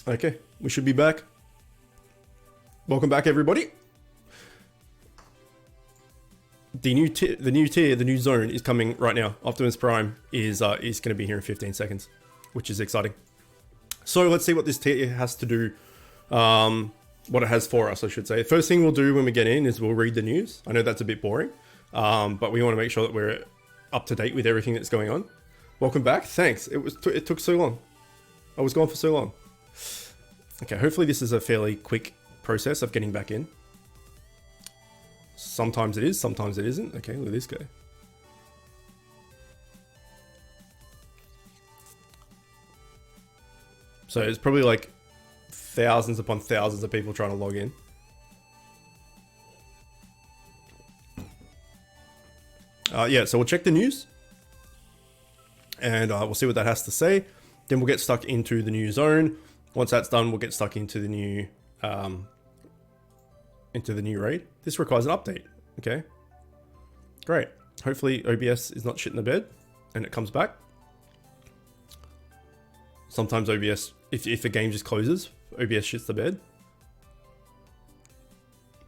Okay, we should be back. Welcome back, everybody. The new tier, the new zone is coming right now. Optimus Prime is going to be here in 15 seconds, which is exciting. So let's see what this tier has to do. What it has for us, I should say. First thing we'll do when we get in is we'll read the news. I know that's a bit boring, but we want to make sure that we're up to date with everything that's going on. Welcome back. Thanks. It took so long. I was gone for so long. Okay, hopefully this is a fairly quick process of getting back in. Sometimes it is, sometimes it isn't. Okay, look at this guy. So it's probably like thousands upon thousands of people trying to log in. Yeah, so we'll check the news. And we'll see what that has to say. Then we'll get stuck into the new zone. Once that's done, we'll get stuck into the new raid. This requires an update. Okay. Great. Hopefully OBS is not shit in the bed and it comes back. Sometimes OBS, if the game just closes, OBS shits the bed.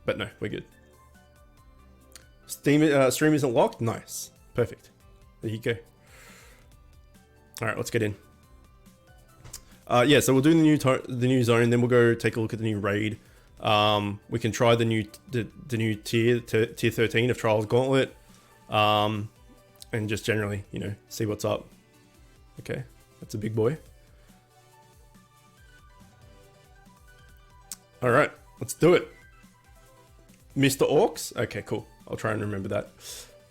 But no, we're good. Stream isn't locked? Nice. Perfect. There you go. Alright, let's get in. Yeah, so we'll do the new zone, then we'll go take a look at the new raid. We can try the new tier 13 of Trials Gauntlet. And just generally, you know, see what's up. Okay, that's a big boy. Alright, let's do it. Mr. Orcs? Okay, cool. I'll try and remember that.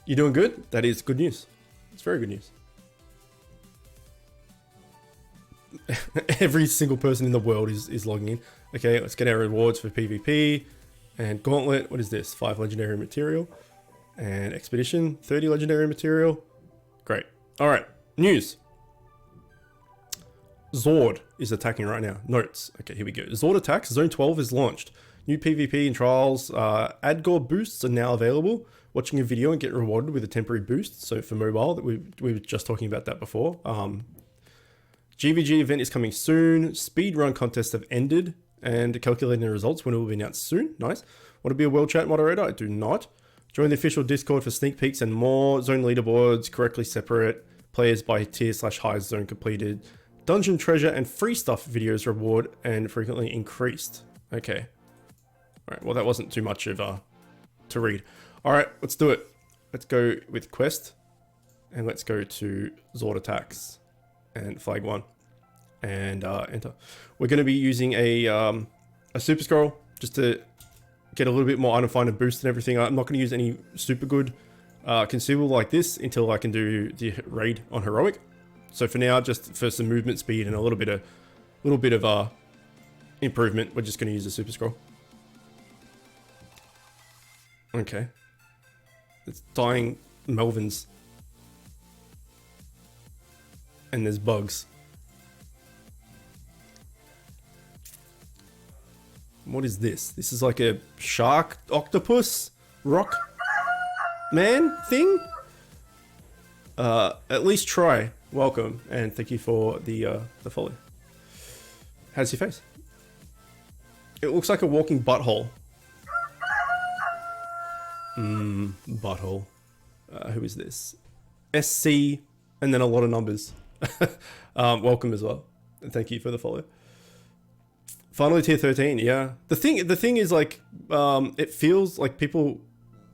You doing good? That is good news. It's very good news. Every single person in the world is logging in. Okay, let's get our rewards for PvP. And Gauntlet, what is this? 5 legendary material. And Expedition, 30 legendary material. Great. Alright, news. Zord is attacking right now. Notes. Okay, here we go. Zord attacks. Zone 12 is launched. New PvP and trials. Adgore boosts are now available. Watching a video and get rewarded with a temporary boost. So for mobile, we were just talking about that before. GVG event is coming soon. Speedrun contests have ended. And calculating the results when it will be announced soon. Nice. Want to be a world chat moderator? I do not. Join the official Discord for sneak peeks and more. Zone leaderboards, correctly separate. Players by tier/highest zone completed. Dungeon treasure and free stuff videos reward and frequently increased. Okay. Alright, well that wasn't too much of to read. Alright, let's do it. Let's go with quest. And let's go to Zord attacks. And flag 1. And enter. We're going to be using a super scroll just to get a little bit more item finder boost and everything. I'm not going to use any super good consumable like this until I can do the raid on heroic. So for now, just for some movement speed and a little bit of improvement, we're just going to use the super scroll. Okay. It's dying Melvins. And there's bugs. What is this? This is like a shark, octopus, rock man thing? At least try. Welcome, and thank you for the follow. How's your face? It looks like a walking butthole. Butthole. Who is this? SC, and then a lot of numbers. Welcome as well, and thank you for the follow. Finally, tier 13. Yeah, the thing is like, it feels like people,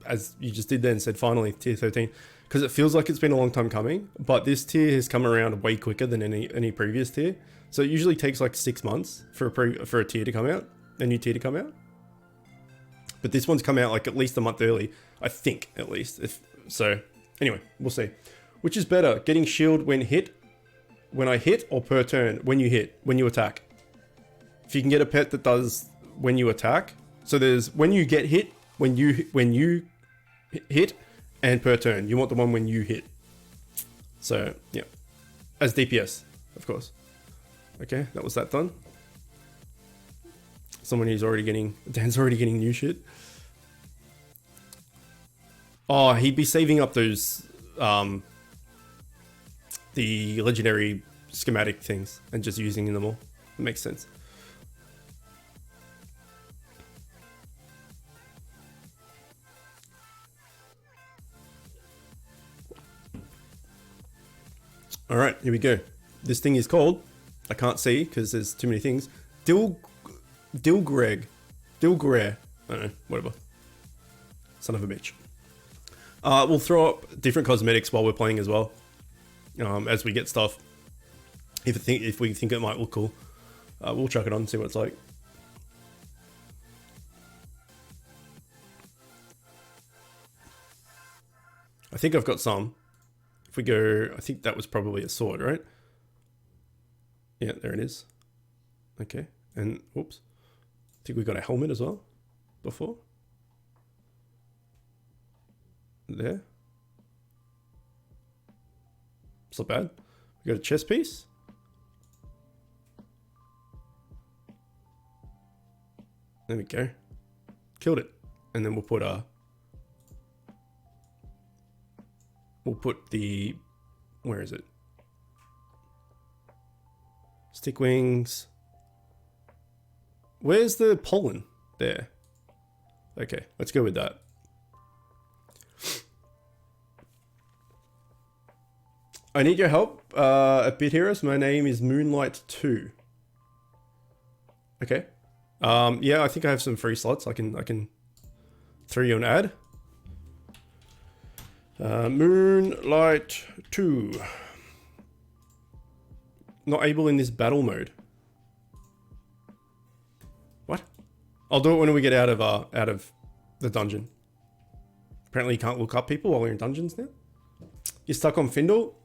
as you just did then, said finally tier 13. Because it feels like it's been a long time coming, but this tier has come around way quicker than any previous tier. So it usually takes like 6 months for a tier to come out, a new tier to come out. But this one's come out like at least a month early, I think, at least. So anyway, we'll see. Which is better, getting shield when I hit, or per turn when you attack? If you can get a pet that does when you attack, so there's when you get hit, when you hit. And per turn, you want the one when you hit. So, yeah. As DPS, of course. Okay, that was that done. Someone who's already getting... Dan's already getting new shit. Oh, he'd be saving up those... the legendary schematic things and just using them all. It makes sense. All right, here we go. This thing is called, I can't see because there's too many things. Dilgre. I don't know, whatever. Son of a bitch. We'll throw up different cosmetics while we're playing as well. As we get stuff. If we think it might look cool, we'll chuck it on and see what it's like. I think I've got some. If we go, I think that was probably a sword, right? Yeah, there it is. Okay, and whoops. I think we got a helmet as well before. There. It's not bad. We got a chest piece. There we go. Killed it. And then we'll put the, where is it? Stick wings. Where's the pollen? There. Okay, let's go with that. I need your help a bit, heroes. My name is Moonlight 2. Okay. Yeah, I think I have some free slots. I can throw you an ad. Moonlight 2. Not able in this battle mode. What? I'll do it when we get out of the dungeon. Apparently you can't look up people while you're in dungeons now. You're stuck on Findle.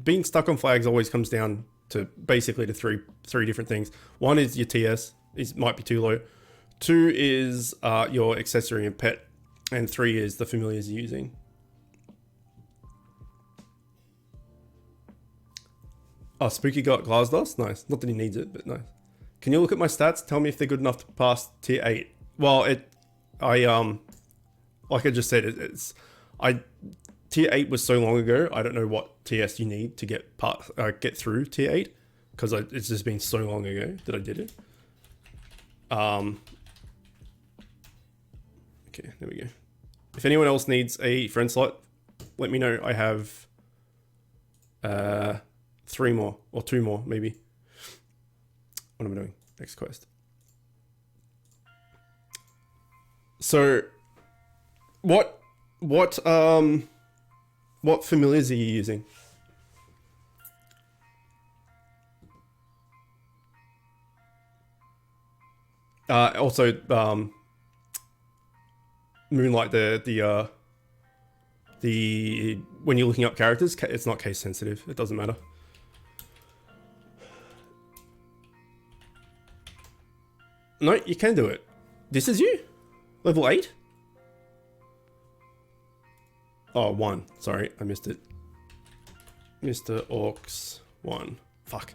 Being stuck on flags always comes down to basically to three different things. One is your TS might be too low. 2 is your accessory and pet, and 3 is the familiars you're using. Oh, Spooky got glass dust. Nice. Not that he needs it, but nice. Can you look at my stats? Tell me if they're good enough to pass tier 8. Well, like I just said, tier 8 was so long ago. I don't know what TS you need to get through tier 8, because it's just been so long ago that I did it. Okay, there we go. If anyone else needs a friend slot, let me know. I have 3 more, or 2 more, maybe. What am I doing? Next quest. So, what familiars are you using? Also, Moonlight, the when you're looking up characters, it's not case sensitive. It doesn't matter. No, you can do it. This is you? Level 8? Oh, 1. Sorry, I missed it. Mr. Orcs 1. Fuck.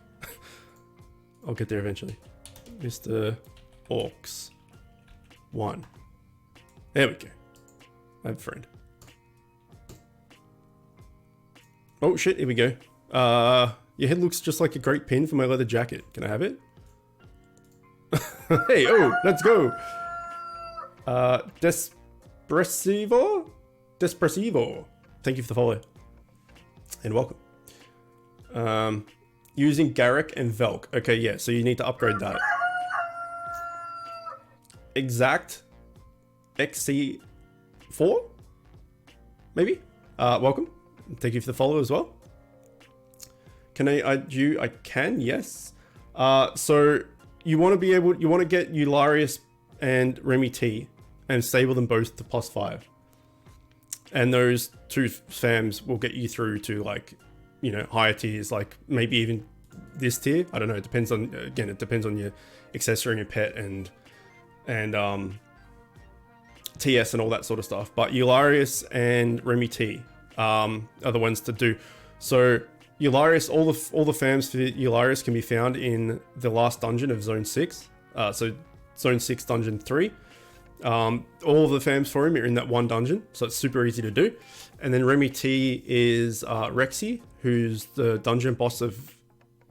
I'll get there eventually. Mr. Orcs 1. There we go. I have a friend. Oh shit, here we go. Your head looks just like a great pin for my leather jacket. Can I have it? Hey, oh, let's go. Despressivo? Thank you for the follow. And welcome. Using Garrick and Valcke. Okay, yeah, so you need to upgrade that. Exact XC4? Maybe? Welcome. Thank you for the follow as well. Can I can, yes. So you want to get Eularius and Remy T and stable them both to +5. And those 2 fams will get you through to, like, you know, higher tiers, like maybe even this tier. I don't know. It depends on, again, it depends on your accessory and your pet and TS and all that sort of stuff. But Eularius and Remy T are the ones to do. So Eularius, all the fams for Eularius can be found in the last dungeon of Zone 6. So Zone 6 Dungeon 3. All of the fams for him are in that one dungeon, so it's super easy to do. And then Remy T is Rexy, who's the dungeon boss of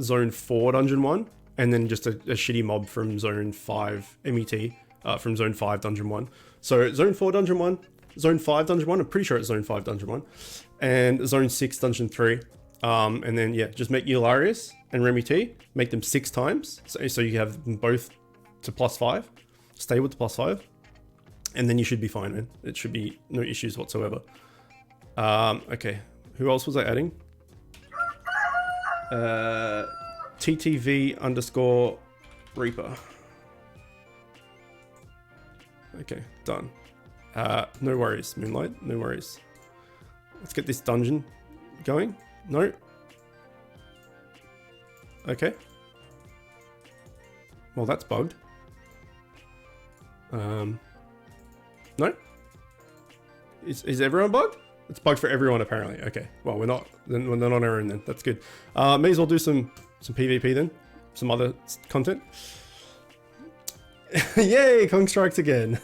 Zone 4 Dungeon 1, and then just a shitty mob from Zone 5 MET, from Zone 5 Dungeon 1. So Zone 4 Dungeon 1, Zone 5 Dungeon 1, I'm pretty sure it's Zone 5 Dungeon 1, and Zone 6 Dungeon 3 And then, yeah, just make Eularius and Remy T, make them 6 times. So you have them both to +5, stable to +5. And then you should be fine, man. It should be no issues whatsoever. Okay, who else was I adding? TTV_Reaper. Okay, done. No worries, Moonlight, no worries. Let's get this dungeon going. No. Okay. Well, that's bugged. No. Is everyone bugged? It's bugged for everyone apparently. Okay. Well, we're not on our own then. That's good. May as well do some PvP then. Some other content. Yay! Kong strikes again.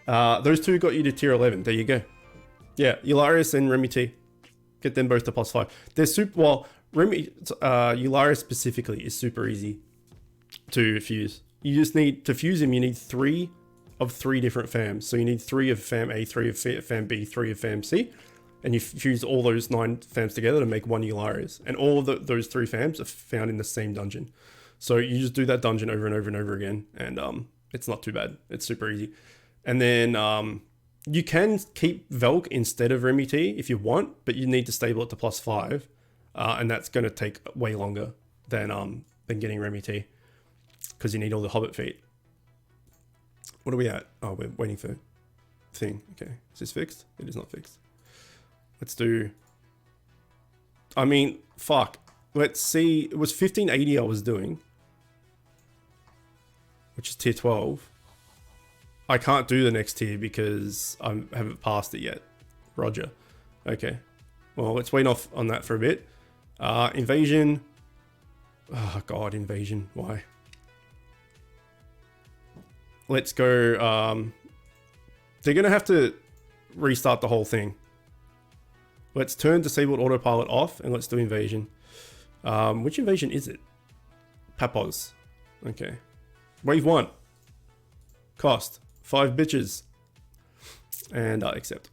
Those two got you to tier 11. There you go. Yeah, Eularius and Remy T. Get them both to +5. They're super. Well, Eularius specifically is super easy to fuse. You just need to fuse him. You need 3 of 3 different fams. So you need 3 of fam A, 3 of fam B, 3 of fam C, and you fuse all those 9 fams together to make 1 Eularius. And all of those 3 fams are found in the same dungeon. So you just do that dungeon over and over and over again, and it's not too bad. It's super easy. And then you can keep Valcke instead of Remy T if you want, but you need to stable it to +5, and that's going to take way longer than getting Remy T, because you need all the Hobbit feet. What are we at? Oh, we're waiting for thing. Okay, is this fixed? It is not fixed. Let's do. I mean, fuck. Let's see. It was 1580 I was doing, which is tier 12. I can't do the next tier because I haven't passed it yet. Roger. Okay. Well, let's wait off on that for a bit. Invasion. Oh, God, invasion. Why? Let's go. They're going to have to restart the whole thing. Let's turn disabled autopilot off and let's do invasion. Which invasion is it? Papos. Okay. Wave 1. Cost 5 bitches. And accept.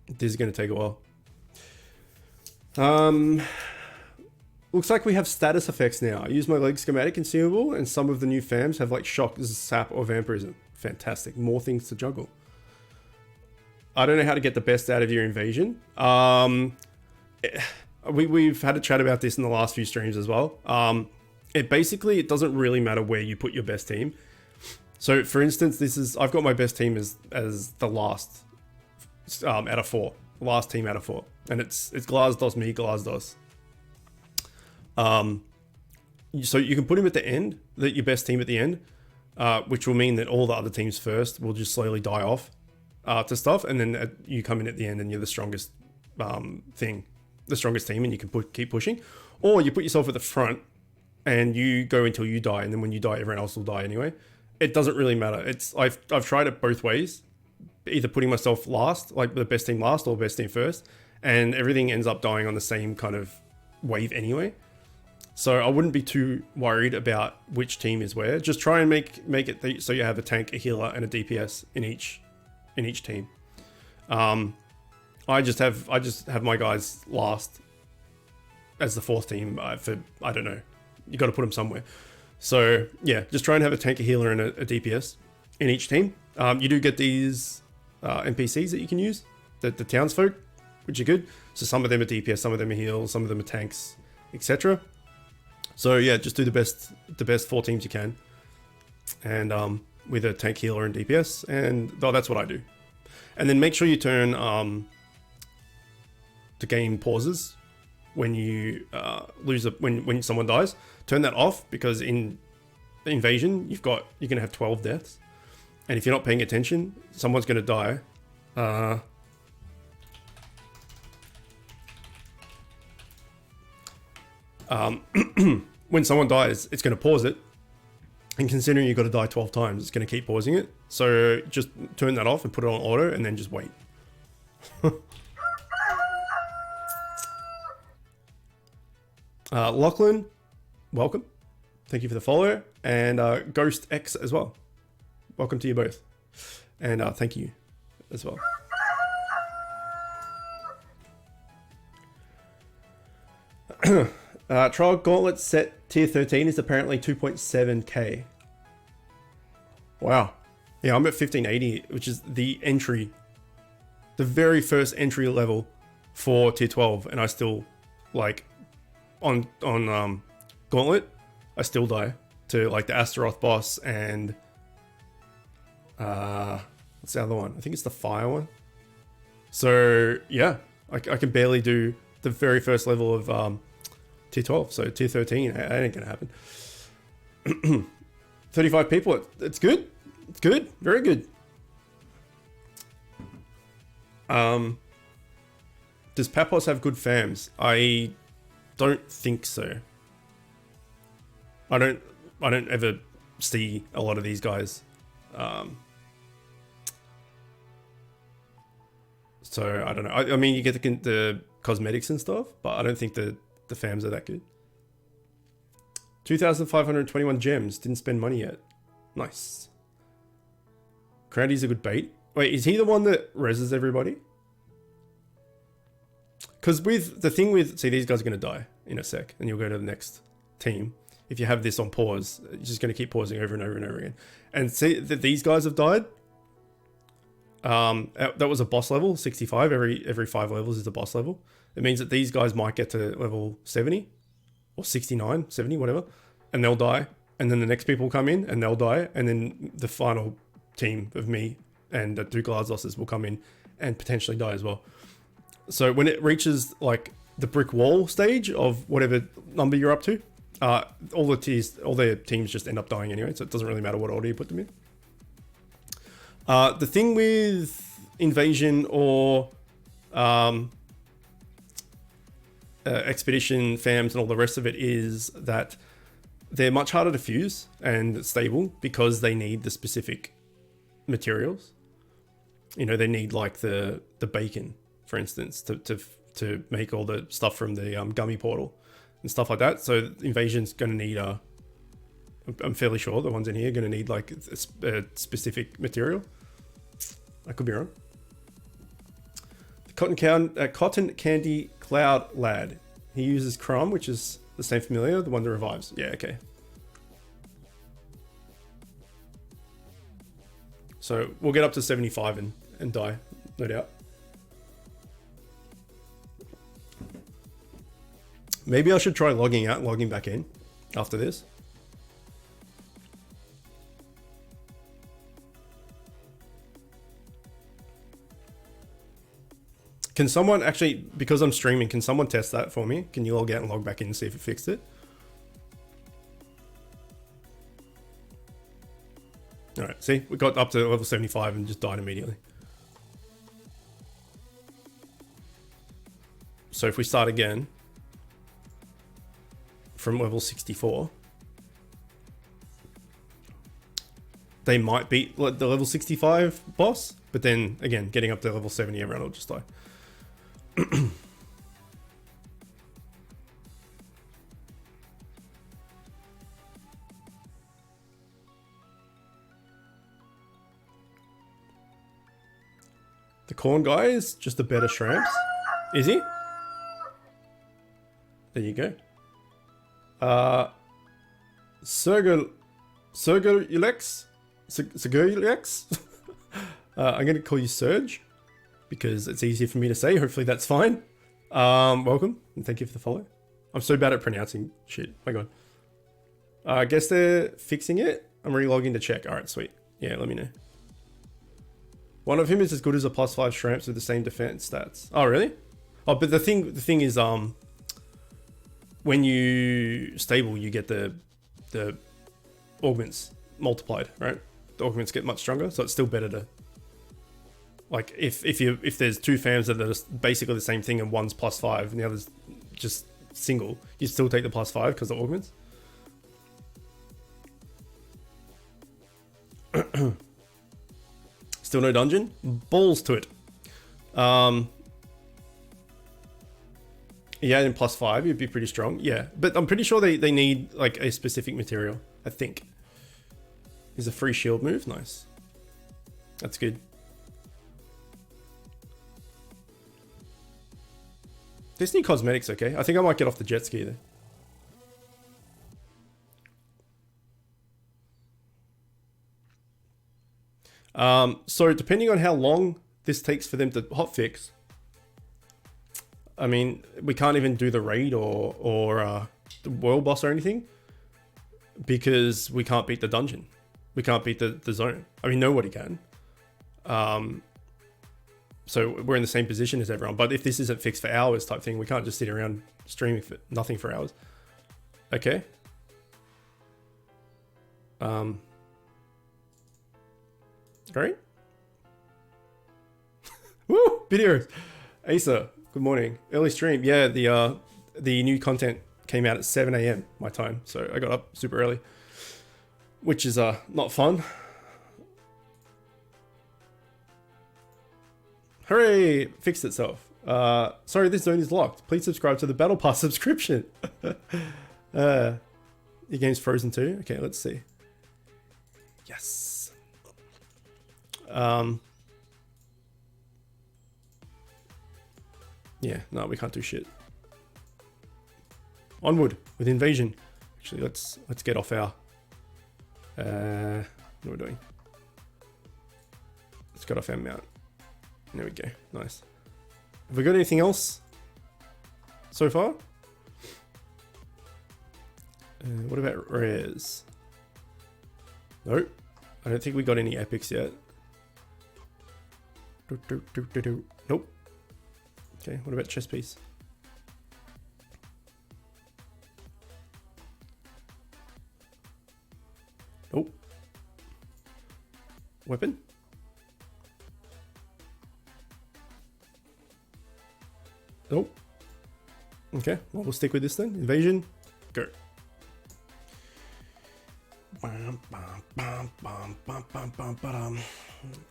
This is going to take a while. Looks like we have status effects now. I use my leg schematic consumable, and some of the new fams have like shock, sap, or vampirism. Fantastic. More things to juggle. I don't know how to get the best out of your invasion. We've had a chat about this in the last few streams as well. It doesn't really matter where you put your best team. So for instance, I've got my best team as the last out of 4. Last team out of 4. And it's Glazdos, me, Glazdos. So you can put him at the end, your best team at the end, which will mean that all the other teams first will just slowly die off to stuff, and then you come in at the end and you're the strongest team, and you can keep pushing. Or you put yourself at the front and you go until you die, and then when you die, everyone else will die anyway. It doesn't really matter. I've tried it both ways, either putting myself last, like the best team last, or best team first, and everything ends up dying on the same kind of wave anyway. So I wouldn't be too worried about which team is where. Just try and make it so you have a tank, a healer, and a DPS in each team. I just have my guys last as the 4th team for, I don't know. You got to put them somewhere. So yeah, just try and have a tank, a healer, and a DPS in each team. You do get these NPCs that you can use, the townsfolk, which are good. So some of them are DPS, some of them are heals, some of them are tanks, etc. So yeah, just do the best 4 teams you can, and with a tank, healer, and DPS, and that's what I do. And then make sure you turn the game pauses when you when someone dies. Turn that off, because in invasion you're gonna have 12 deaths, and if you're not paying attention, someone's gonna die. When someone dies, it's going to pause it, and considering you've got to die 12 times, it's going to keep pausing it. So just turn that off and put it on auto, and then just wait. Lachlan, welcome. Thank you for the follow, and Ghost X as well. Welcome to you both, and thank you as well. Trial Gauntlet set tier 13 is apparently 2.7k. Wow. Yeah, I'm at 1580, which is the entry, the very first entry level for tier 12, and I still, like, on Gauntlet, I still die to like the Astaroth boss and what's the other one? I think it's the fire one. So yeah, I can barely do the very first level of tier 12. So tier 13, that ain't gonna happen. 35 people, it's good. It's good, very good. Does Papos have good fams? I don't think so. I don't ever see a lot of these guys. So I don't know. I mean, you get the cosmetics and stuff, but I don't think the fams are that good. 2,521 gems. Didn't spend money yet. Nice. Crandy's a good bait. Wait, is he the one that reses everybody? Because with the thing with, see, these guys are going to die in a sec, and you'll go to the next team. If you have this on pause, you're just going to keep pausing over and over and over again. And see that these guys have died. That was a boss level, 65. Every 5 levels is a boss level. It means that these guys might get to level 70 or 69, 70, whatever, and they'll die. And then the next people come in and they'll die. And then the final team of me and the 2 Glazlosses will come in and potentially die as well. So when it reaches like the brick wall stage of whatever number you're up to, all the teams just end up dying anyway. So it doesn't really matter what order you put them in. The thing with invasion or expedition fams and all the rest of it is that they're much harder to fuse and stable because they need the specific materials. You know, they need like the bacon, for instance, to make all the stuff from the gummy portal and stuff like that. So invasion's going to need I'm fairly sure the ones in here are going to need like a specific material. I could be wrong. The Cotton Candy Cloud Lad. He uses Crumb, which is the same familiar, the one that revives. Yeah, okay. So we'll get up to 75 and die, no doubt. Maybe I should try logging out and logging back in after this. Can someone actually, because I'm streaming, can someone test that for me? Can you log out and log back in and see if it fixed it? All right, see, we got up to level 75 and just died immediately. So if we start again from level 64, they might beat the level 65 boss, but then again, getting up to level 70, everyone will just die. The corn guy is just a better shramps. Is he? There you go. Sergulex? I'm going to call you Serge because it's easier for me to say. Hopefully that's fine. Welcome and thank you for the follow. I'm so bad at pronouncing shit. My God. I guess they're fixing it. I'm relogging to check. All right, sweet. Yeah, let me know. One of him is as good as a +5 shramps with the same defense stats. Oh, really? Oh, but the thing is, when you stable, you get the augments multiplied, right? The augments get much stronger, so it's still better to, like, if there's 2 fams that are basically the same thing and one's +5 and the other's just single, you still take the +5 because the augments. Still no dungeon? Balls to it. Yeah, and +5, you'd be pretty strong. Yeah, but I'm pretty sure they need like a specific material, I think. Is a free shield move? Nice. That's good. This new cosmetics, okay. I think I might get off the jet ski though. So depending on how long this takes for them to hotfix, I mean, we can't even do the raid or the world boss or anything because we can't beat the dungeon. We can't beat the zone. I mean, nobody can. So we're in the same position as everyone. But if this isn't fixed for hours type thing, we can't just sit around streaming for nothing for hours. Okay. Great. Woo! Videos. Asa, good morning. Early stream. Yeah, the new content came out at 7 a.m. my time, so I got up super early, which is not fun. Hooray! Fixed itself. Sorry, this zone is locked. Please subscribe to the Battle Pass subscription. Your game's frozen too. Okay, let's see. Yes. Yeah, no, we can't do shit. Onward with invasion. Actually, let's get off our. What are we doing? Let's get off our mount. There we go. Nice. Have we got anything else so far? What about rares? Nope. I don't think we got any epics yet. Nope. Okay, what about chest piece? Nope. Weapon? Nope. Okay, well, we'll stick with this then. Invasion, go.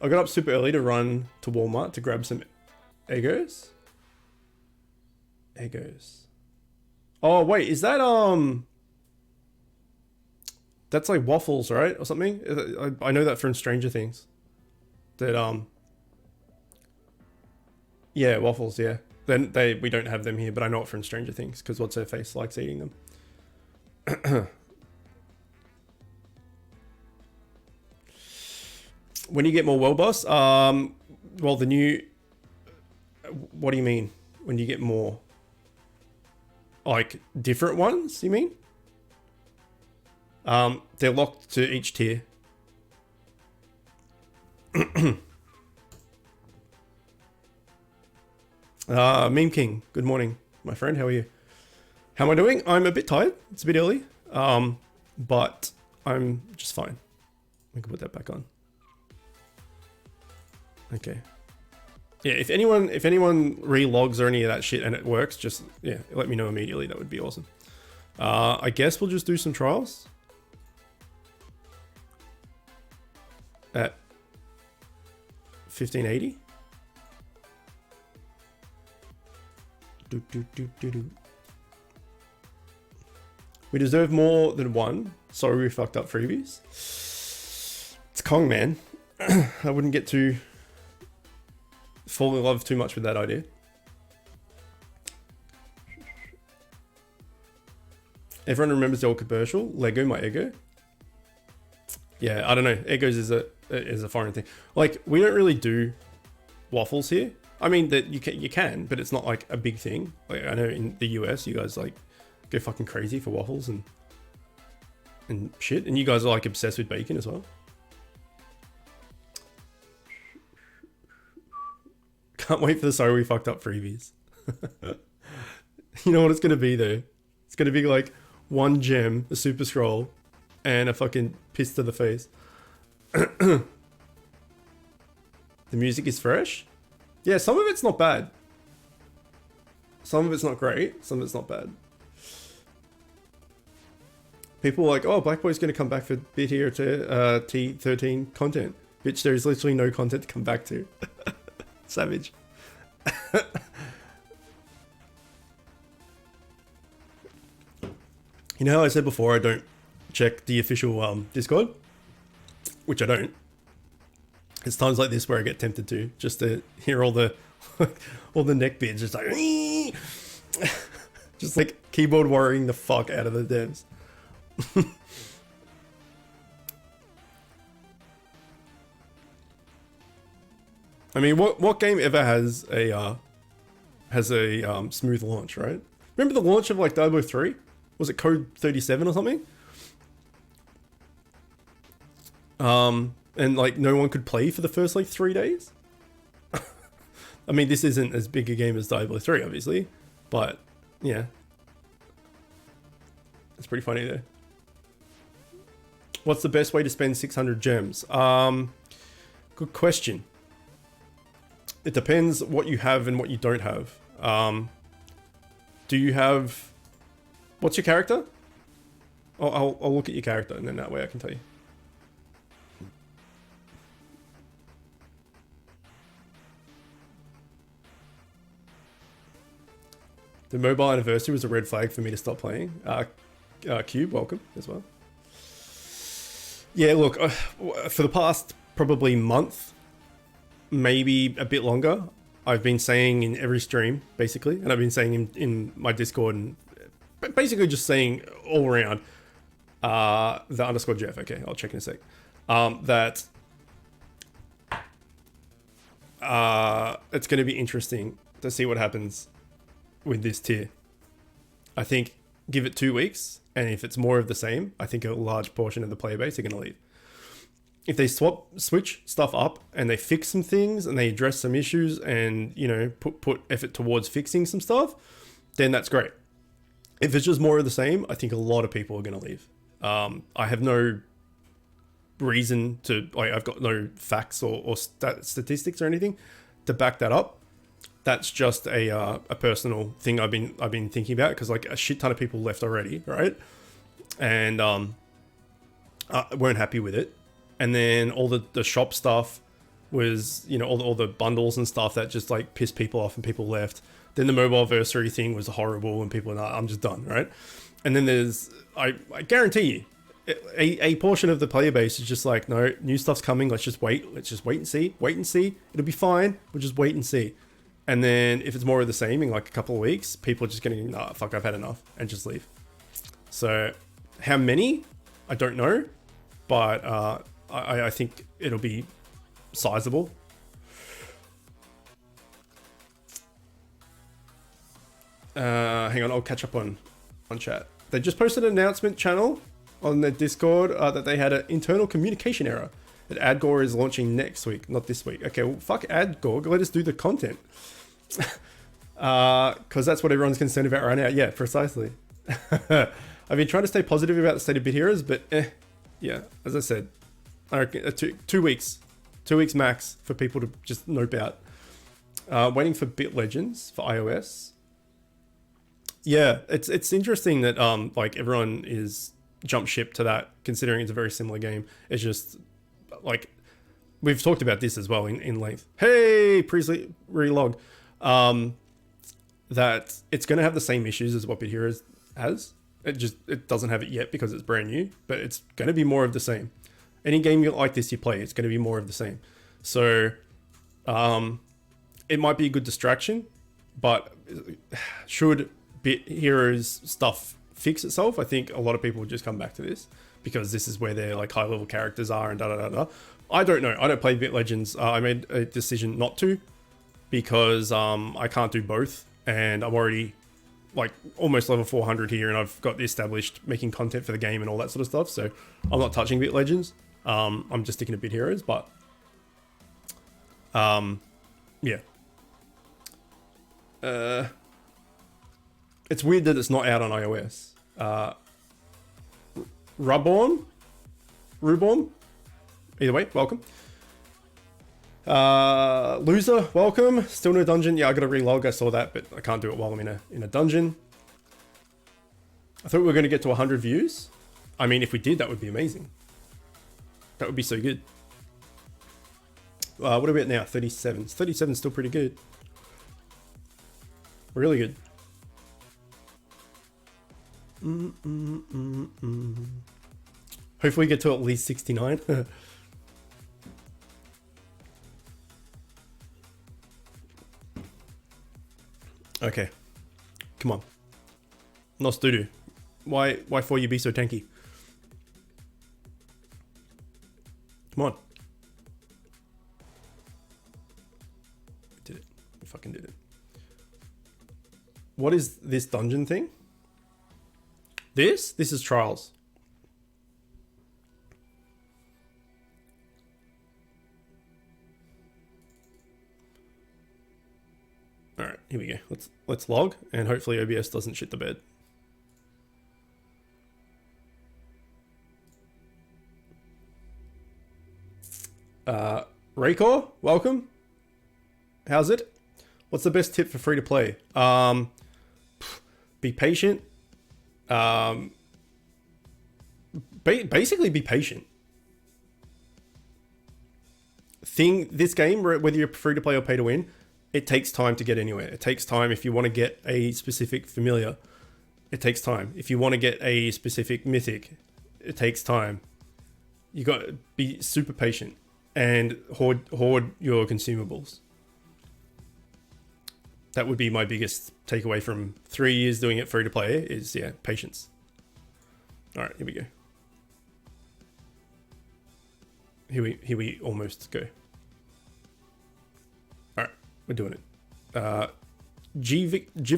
I got up super early to run to Walmart to grab some Eggos. Eggos. Oh wait, is that that's like waffles, right, or something? I know that from Stranger Things. That yeah, waffles. Yeah. Then we don't have them here, but I know it from Stranger Things because what's her face likes eating them. When you get more world boss, well, the new. What do you mean? When you get more? Like different ones? You mean? They're locked to each tier. Meme King, good morning, my friend. How are you? How am I doing? I'm a bit tired. It's a bit early, but I'm just fine. We can put that back on. Okay. Yeah, if anyone relogs or any of that shit and it works, just yeah, let me know immediately. That would be awesome. I guess we'll just do some trials at 1580. We deserve more than one. Sorry we fucked up freebies. It's Kong, man. I wouldn't get too fall in love too much with that idea. Everyone remembers the old commercial, Lego my ego. Yeah, I don't know. Egos is a foreign thing. Like, we don't really do waffles here. I mean that you can, but it's not like a big thing. Like, I know in the US you guys like go fucking crazy for waffles and shit, and you guys are like obsessed with bacon as well. Can't wait for the sorry we fucked up freebies. You know what it's gonna be though? It's gonna be like one gem, a super scroll, and a fucking piss to the face. The music is fresh. Yeah, some of it's not bad. Some of it's not great. Some of it's not bad. People are like, oh, Black Boy's going to come back for bit here to T13 content. Bitch, there is literally no content to come back to. Savage. You know how I said before I don't check the official Discord? Which I don't. It's times like this where I get tempted to, just to hear all the all the neck beards just like Just like keyboard worrying the fuck out of the devs. I mean, what game ever has a smooth launch, right? Remember the launch of like Diablo 3? Was it Code 37 or something? And like no one could play for the first like 3 days. I mean, this isn't as big a game as Diablo 3, obviously, but yeah, it's pretty funny there. What's the best way to spend 600 gems? Good question. It depends what you have and what you don't have. Do you have... What's your character? I'll look at your character and then that way I can tell you. The mobile anniversary was a red flag for me to stop playing. Cube, welcome as well. Yeah, look, for the past probably month, maybe a bit longer, I've been saying in every stream, basically, and I've been saying in my Discord, and basically just saying all around, the underscore Jeff, okay, I'll check in a sec, that it's going to be interesting to see what happens with this tier. I think give it 2 weeks, and if it's more of the same, I think a large portion of the player base are going to leave. If they switch stuff up and they fix some things and they address some issues and, you know, put effort towards fixing some stuff, then that's great. If it's just more of the same, I think a lot of people are going to leave. I have no reason to, like, I've got no facts or statistics or anything to back that up. That's just a personal thing I've been thinking about, because like a shit ton of people left already, right? And weren't happy with it. And then all the shop stuff was, you know, all the bundles and stuff that just like pissed people off and people left. Then the mobile-versary thing was horrible and people were like, I'm just done, right? And then there's, I guarantee you, a portion of the player base is just like, no, new stuff's coming, let's just wait and see, it'll be fine, we'll just wait and see. And then if it's more of the same in like a couple of weeks, people are just getting, nah, fuck, I've had enough, and just leave. So how many? I don't know, but I think it'll be sizable. Hang on, I'll catch up on chat. They just posted an announcement channel on their Discord that they had an internal communication error. That AdGore is launching next week, not this week. Okay, well, fuck AdGore, let us do the content. Because that's what everyone's concerned about right now. Yeah, precisely. I've been trying to stay positive about the state of Bit Heroes, but yeah, as I said, I reckon 2 weeks. 2 weeks max for people to just nope out. Waiting for Bit Legends for iOS. Yeah, it's interesting that like everyone is jump ship to that, considering it's a very similar game. It's just like we've talked about this as well in length. Hey, Priestley relog. That it's going to have the same issues as what Bit Heroes has. It doesn't have it yet because it's brand new, but it's going to be more of the same. Any game like this you play, it's going to be more of the same. So it might be a good distraction, but should Bit Heroes stuff fix itself, I think a lot of people will just come back to this because this is where their like high level characters are and da. I don't know. I don't play Bit Legends. I made a decision not to because I can't do both, and I'm already like almost level 400 here, and I've got the established making content for the game and all that sort of stuff. So I'm not touching Bit Legends. I'm just sticking to Bit Heroes, but yeah. It's weird that it's not out on iOS. Ruborn? Either way, welcome. Loser, welcome. Still no dungeon. Yeah, I gotta relog. I saw that, but I can't do it while I'm in a dungeon. I thought we were gonna get to 100 views. I mean, if we did, that would be amazing. That would be so good. What are we at now? 37. 37 is still pretty good. Really good. Hopefully we get to at least 69. Okay. Come on. Nos doo-doo. Why for you be so tanky? Come on. We did it. We fucking did it. What is this dungeon thing? This is trials. All right, here we go. Let's log, and hopefully OBS doesn't shit the bed. Raycor, welcome. How's it? What's the best tip for free to play? Be patient. Basically be patient. This game, whether you're free to play or pay to win, it takes time to get anywhere. It takes time if you want to get a specific familiar. It takes time. If you want to get a specific mythic, it takes time. You got to be super patient and hoard your consumables. That would be my biggest takeaway from 3 years doing it free to play is, yeah, patience. All right, here we go. Here we almost go. All right, we're doing it. Jivica.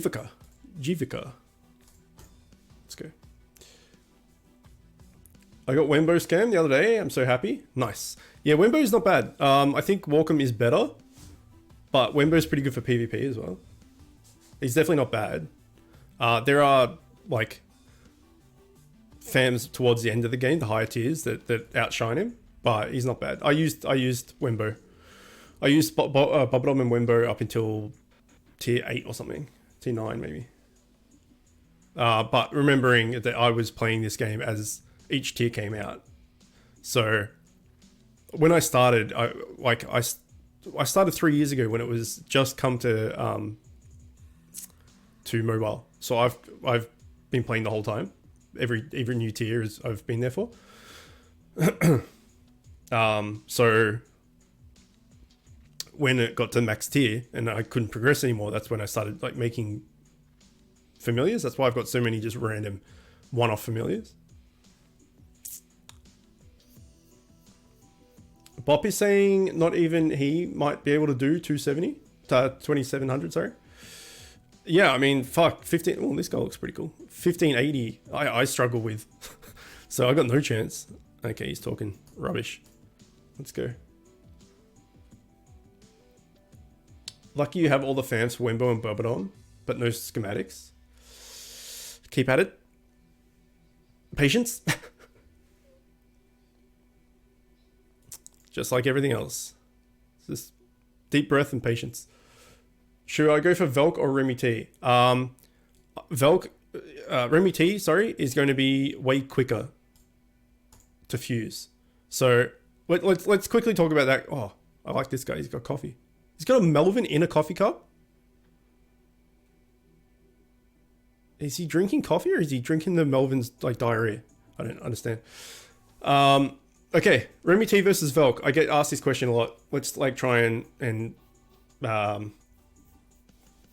Let's go. I got Wembo scam the other day. I'm so happy. Nice. Yeah, Wembo's not bad. I think Walkham is better, but Wembo's pretty good for PvP as well. He's definitely not bad. There are like fams towards the end of the game, the higher tiers that outshine him, but he's not bad. I used Wembo. I used Bobodom and Wembo up until tier 8 or something, tier 9 maybe. But remembering that I was playing this game as each tier came out, so when I started, I started 3 years ago when it was just come to mobile. So I've been playing the whole time. Every new tier I've been there for. So when it got to max tier and I couldn't progress anymore, that's when I started like making familiars. That's why I've got so many just random one-off familiars. Bop is saying not even he might be able to do 2700, sorry. Yeah, I mean, fuck, 15, well, this guy looks pretty cool. 1580, I struggle with. So I got no chance. Okay, he's talking rubbish. Let's go. Lucky you have all the fans for Wembo and Bobodom, but no schematics. Keep at it. Patience. Just like everything else. Just deep breath and patience. Should I go for Valcke or Remy T? Valcke, Remy T, sorry, is going to be way quicker to fuse. So let's quickly talk about that. Oh, I like this guy. He's got coffee. He's got a Melvin in a coffee cup. Is he drinking coffee or is he drinking the Melvin's like diarrhea? I don't understand. Okay, Remy T versus Valcke. I get asked this question a lot. Let's like try and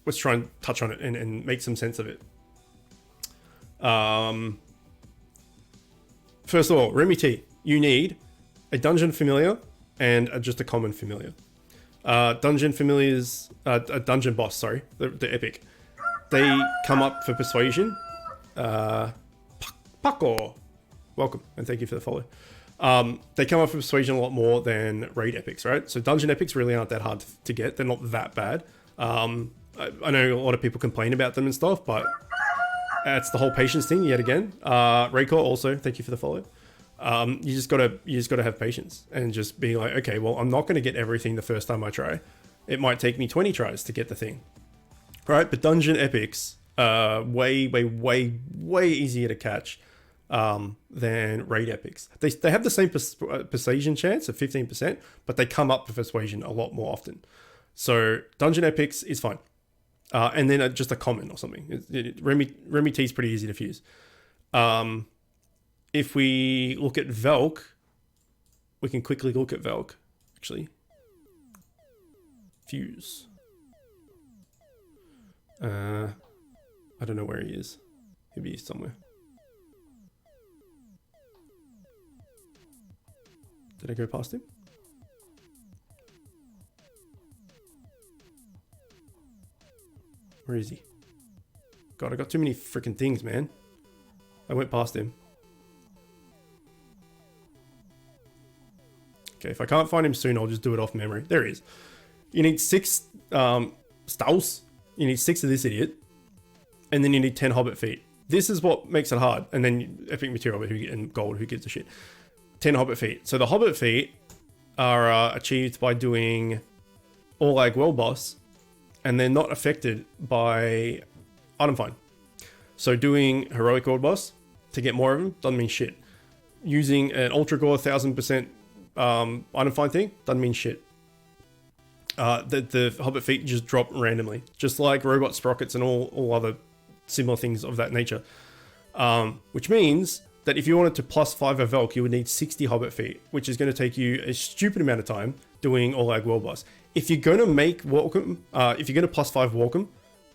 let's try and touch on it and make some sense of it. First of all, Remy T, you need a dungeon familiar and just a common familiar. Dungeon familiars, a dungeon boss, sorry, the epic. They come up for persuasion. Paco, welcome and thank you for the follow. They come up for persuasion a lot more than raid epics, right? So dungeon epics really aren't that hard to get. They're not that bad. I know a lot of people complain about them and stuff, but that's the whole patience thing yet again. Raycor also, thank you for the follow. You just gotta have patience and just be like, okay, well, I'm not going to get everything the first time I try. It might take me 20 tries to get the thing. Right? But dungeon epics are way easier to catch than raid epics. They have the same persuasion chance of 15%, but they come up for persuasion a lot more often. So dungeon epics is fine. And then just a common or something. Remy T is pretty easy to fuse. If we look at Valcke, we can quickly look at Valcke, actually. Fuse. I don't know where he is. He'll be somewhere. Did I go past him? Where is he? God, I got too many freaking things, man. I went past him. Okay, if I can't find him soon, I'll just do it off memory. There he is. You need 6 stalls. You need 6 of this idiot. And then you need 10 hobbit feet. This is what makes it hard. And then epic material and gold, who gives a shit. 10 hobbit feet. So the hobbit feet are achieved by doing All-Ag World Boss. And they're not affected by item find. So doing Heroic World Boss to get more of them doesn't mean shit. Using an Ultra Gore 1000% item find thing doesn't mean shit. The hobbit feet just drop randomly, just like robot sprockets and all other similar things of that nature. Which means that if you wanted to +5 a Valcke, you would need 60 hobbit feet, which is going to take you a stupid amount of time doing All-Ag World Boss. If you're going to make Welcome, if you're going to +5 Welcome,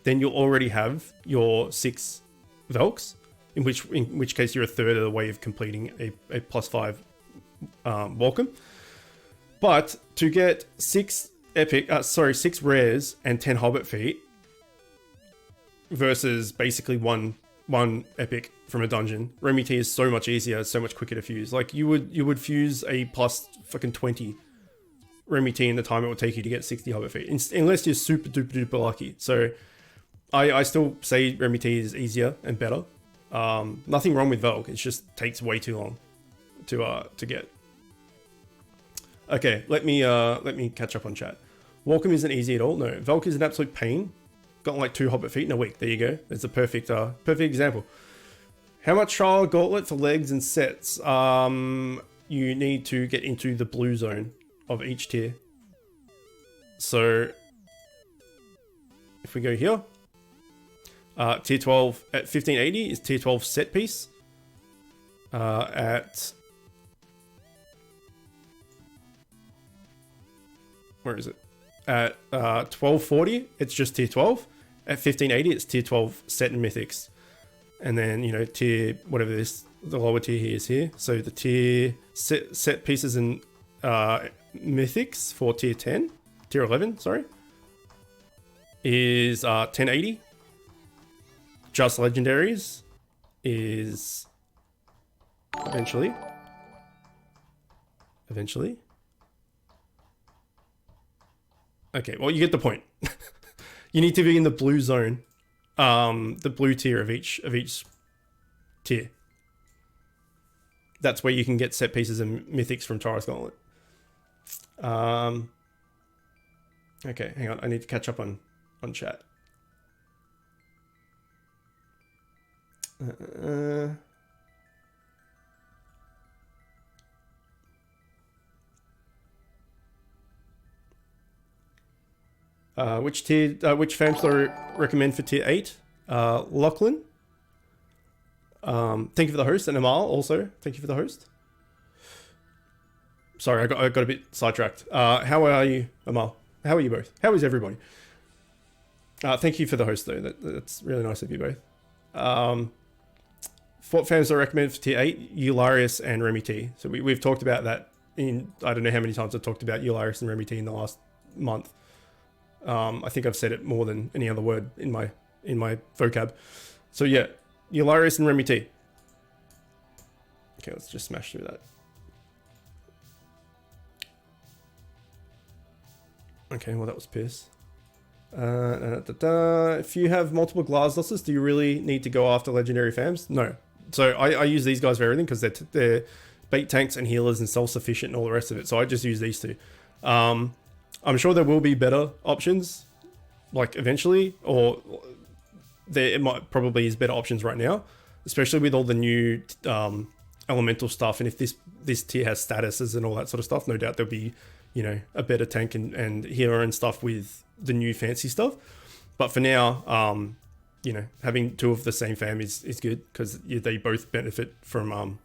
then you'll already have your 6 Valks, in which case you're a third of the way of completing a +5 Welcome. But to get 6 rares and 10 hobbit feet versus basically one epic from a dungeon, Remy T is so much easier, so much quicker to fuse. Like you would fuse a +20 Remy T in the time it would take you to get 60 hobbit feet, unless you're super duper lucky. So I still say Remy T is easier and better. Nothing wrong with Valcke, it just takes way too long to get. Okay, let me catch up on chat. Welcome isn't easy at all. No, Valcke is an absolute pain. Got like 2 hobbit feet in a week. There you go. There's a perfect example. How much trial gauntlet for legs and sets? You need to get into the blue zone of each tier. So if we go here, tier 12 at 1580 is tier 12 set piece. Where is it? At 1240, it's just tier 12. At 1580, it's tier 12 set and mythics. And then, you know, tier, whatever this, the lower tier here is here. So the tier set pieces and mythics for tier 10, tier 11, sorry, is 1080. Just legendaries is eventually. Okay, well, you get the point. You need to be in the blue zone, the blue tier of each tier. That's where you can get set pieces and mythics from Taurus Gauntlet. Okay, hang on. I need to catch up on chat. Which fams do I recommend for tier 8? Lachlan. Thank you for the host, and Amal also. Thank you for the host. Sorry, I got a bit sidetracked. How are you, Amal? How are you both? How is everybody? Thank you for the host, though. That's really nice of you both. What fans do I recommend for tier 8? Eularius and Remy T. So we've talked about that in, I don't know how many times I've talked about Eularius and Remy T in the last month. I think I've said it more than any other word in my vocab. So yeah, Eularius and Remy T. Okay, let's just smash through that. Okay, well that was piss. If you have multiple glass losses, do you really need to go after legendary fams? No. So I use these guys for everything because they're bait tanks and healers and self-sufficient and all the rest of it. So I just use these two. I'm sure there will be better options, like eventually, or it might probably is better options right now, especially with all the new elemental stuff. And if this tier has statuses and all that sort of stuff, no doubt there'll be, you know, a better tank and healer and stuff with the new fancy stuff. But for now, you know, having 2 of the same fam is good because they both benefit from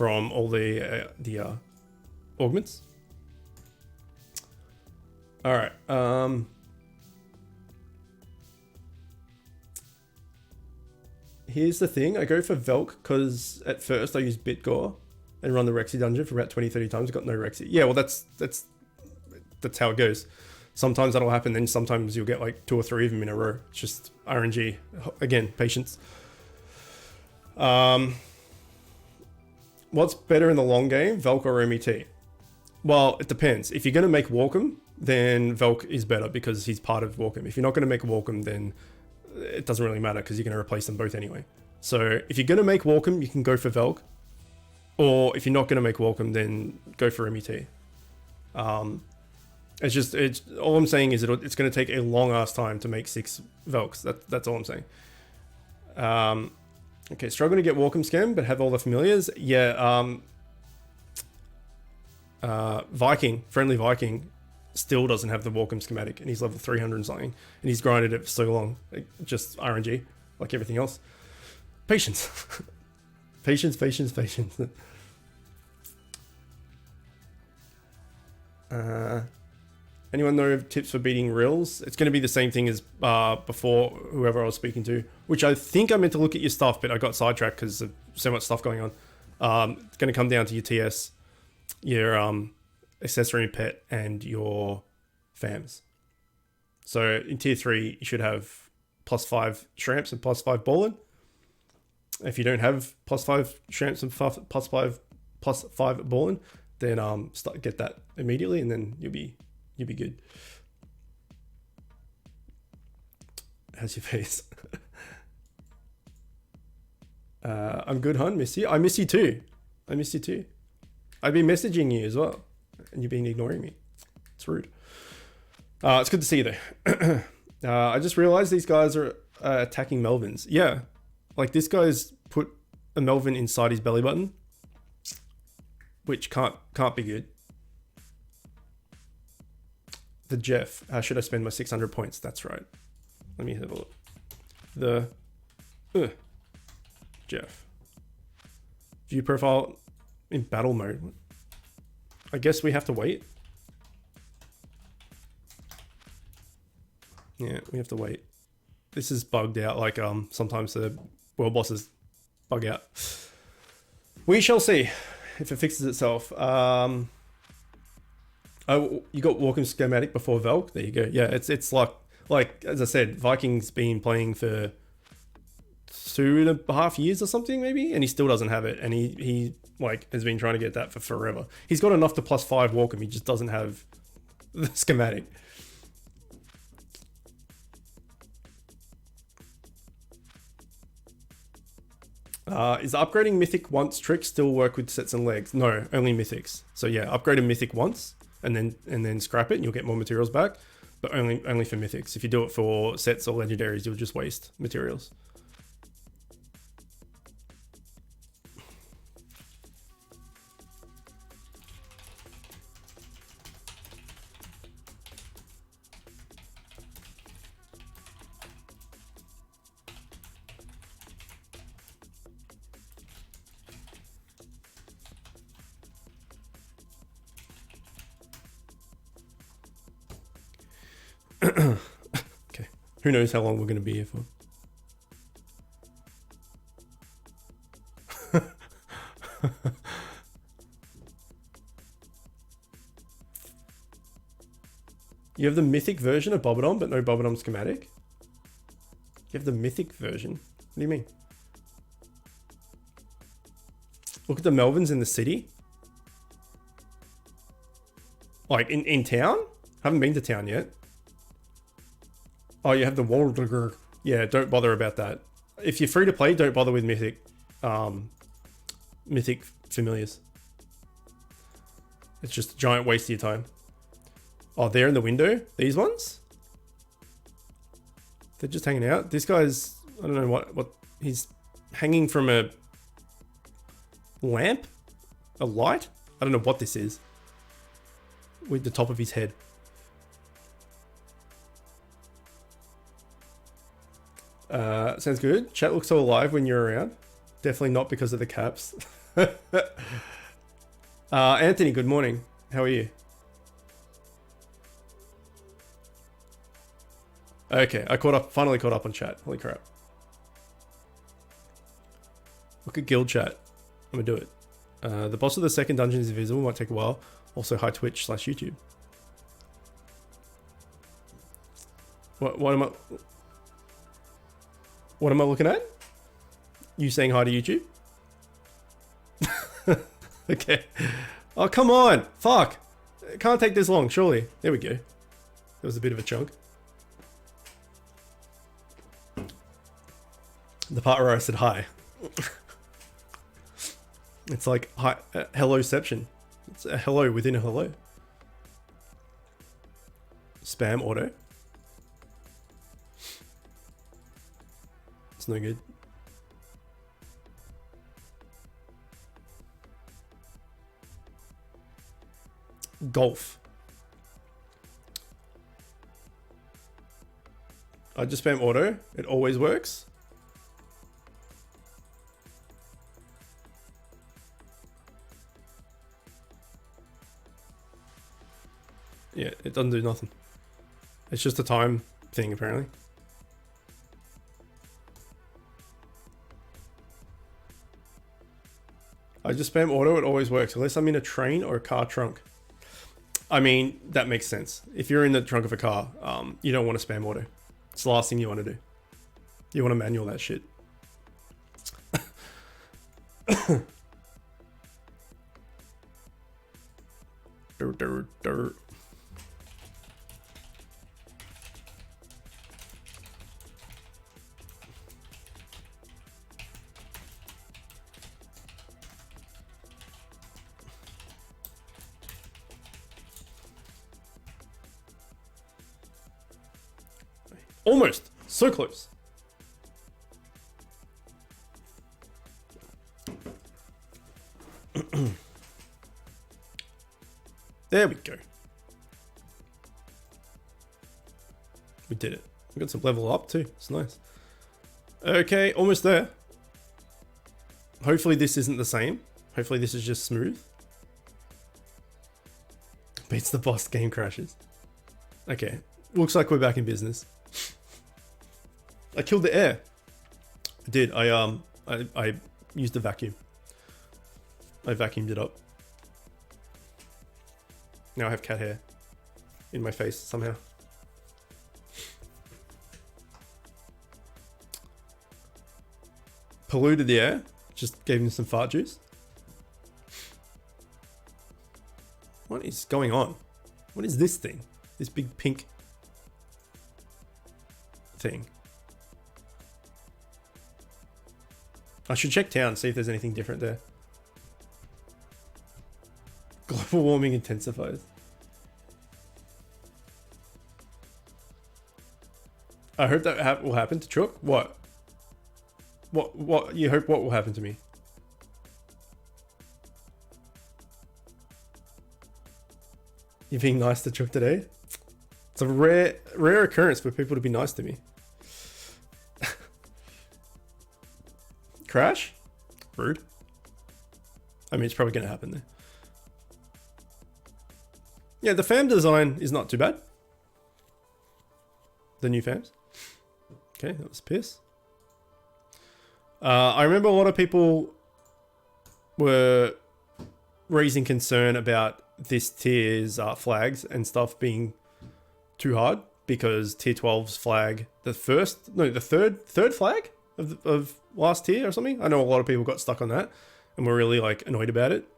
all the augments. All right. Here's the thing. I go for Valcke because at first I use Bitgore and run the Rexy dungeon for about 20, 30 times. Got no Rexy. Yeah, well, that's how it goes. Sometimes that'll happen. Then sometimes you'll get like 2 or 3 of them in a row. It's just RNG. Again, patience. What's better in the long game, Valcke or MET? Well, it depends. If you're going to make Walkham, then Valcke is better because he's part of Walkham. If you're not going to make Walkham, then it doesn't really matter because you're going to replace them both anyway. So if you're going to make Walkham, you can go for Valcke. Or if you're not going to make Walkham, then go for MET. It's all I'm saying is it's going to take a long ass time to make 6 Valks. That's all I'm saying. Okay, struggling to get Walkham Scam, but have all the familiars. Yeah, Viking, friendly Viking, still doesn't have the Walkham schematic, and he's level 300 and something, and he's grinded it for so long. Just RNG, like everything else. Patience. Patience. Anyone know tips for beating Rills? It's going to be the same thing as before, whoever I was speaking to, which I think I meant to look at your stuff, but I got sidetracked because of so much stuff going on. It's going to come down to your TS, your accessory and pet, and your FAMs. So in tier 3, you should have +5 Shramps and +5 Ballin. If you don't have +5 Shramps and +5 Ballin, then get that immediately, and then you'll be good. How's your face? I'm good, hon. Miss you. I miss you too. I've been messaging you as well, and you've been ignoring me. It's rude. It's good to see you though. I just realized these guys are attacking Melvins. Yeah, like this guy's put a Melvin inside his belly button, which can't be good. The Jeff. How should I spend my 600 points? That's right. Let me have a look. The Jeff. View profile in battle mode. I guess we have to wait. Yeah, we have to wait. This is bugged out. Like sometimes the world bosses bug out. We shall see if it fixes itself. Oh, you got Walkham schematic before Valcke. There you go. Yeah, it's like as I said, Viking's been playing for 2.5 years or something maybe, and he still doesn't have it. And he like has been trying to get that for forever. He's got enough to +5 Walkham. He just doesn't have the schematic. Is upgrading Mythic once trick still work with sets and legs? No, only Mythics. So yeah, upgrade a Mythic once and then scrap it and you'll get more materials back, but only for Mythics. If you do it for sets or legendaries, you'll just waste materials. Okay, who knows how long we're going to be here for. You have the mythic version of Bobodom, but no Bobodom schematic? You have the mythic version? What do you mean? Look at the Melvins in the city. Like in town? Haven't been to town yet. Oh, you have the Waldegger. Yeah, don't bother about that. If you're free to play, don't bother with mythic familiars. It's just a giant waste of your time. Oh, they're in the window? These ones? They're just hanging out. This guy's, I don't know what he's hanging from a lamp? A light? I don't know what this is. With the top of his head. Sounds good. Chat looks so alive when you're around. Definitely not because of the caps. Anthony, good morning. How are you? Okay, I finally caught up on chat. Holy crap. Look at guild chat. I'm gonna do it. The boss of the second dungeon is invisible. Might take a while. Also, hi Twitch/YouTube. What am I looking at? You saying hi to YouTube? Okay. Oh, come on. Fuck. It can't take this long, surely. There we go. There was a bit of a chunk. The part where I said hi. It's like hi, helloception. It's a hello within a hello. Spam auto. It's no good. Golf. I just spam auto. It always works. Yeah, it doesn't do nothing. It's just a time thing, apparently. I just spam auto, it always works, unless I'm in a train or a car trunk. I mean, that makes sense. If you're in the trunk of a car, you don't want to spam auto. It's the last thing you want to do. You want to manual that shit. Almost. So close. There we go. We did it. We got some level up too. It's nice. Okay, almost there. Hopefully this isn't the same. Hopefully this is just smooth. Beats the boss, game crashes. Okay, looks like we're back in business. I killed the air. I did. I used a vacuum. I vacuumed it up. Now I have cat hair in my face somehow. Polluted the air. Just gave him some fart juice. What is going on? What is this thing? This big pink thing. I should check town, see if there's anything different there. Global warming intensifies. I hope that will happen to Chook. What? What? You hope what will happen to me? You being nice to Chook today? It's a rare occurrence for people to be nice to me. Crash? Rude. I mean, it's probably going to happen there. Yeah, the fam design is not too bad. The new fams. Okay, that was piss. I remember a lot of people were raising concern about this tier's flags and stuff being too hard because tier 12's flag, the third flag of last tier or something. I know a lot of people got stuck on that and were really like annoyed about it.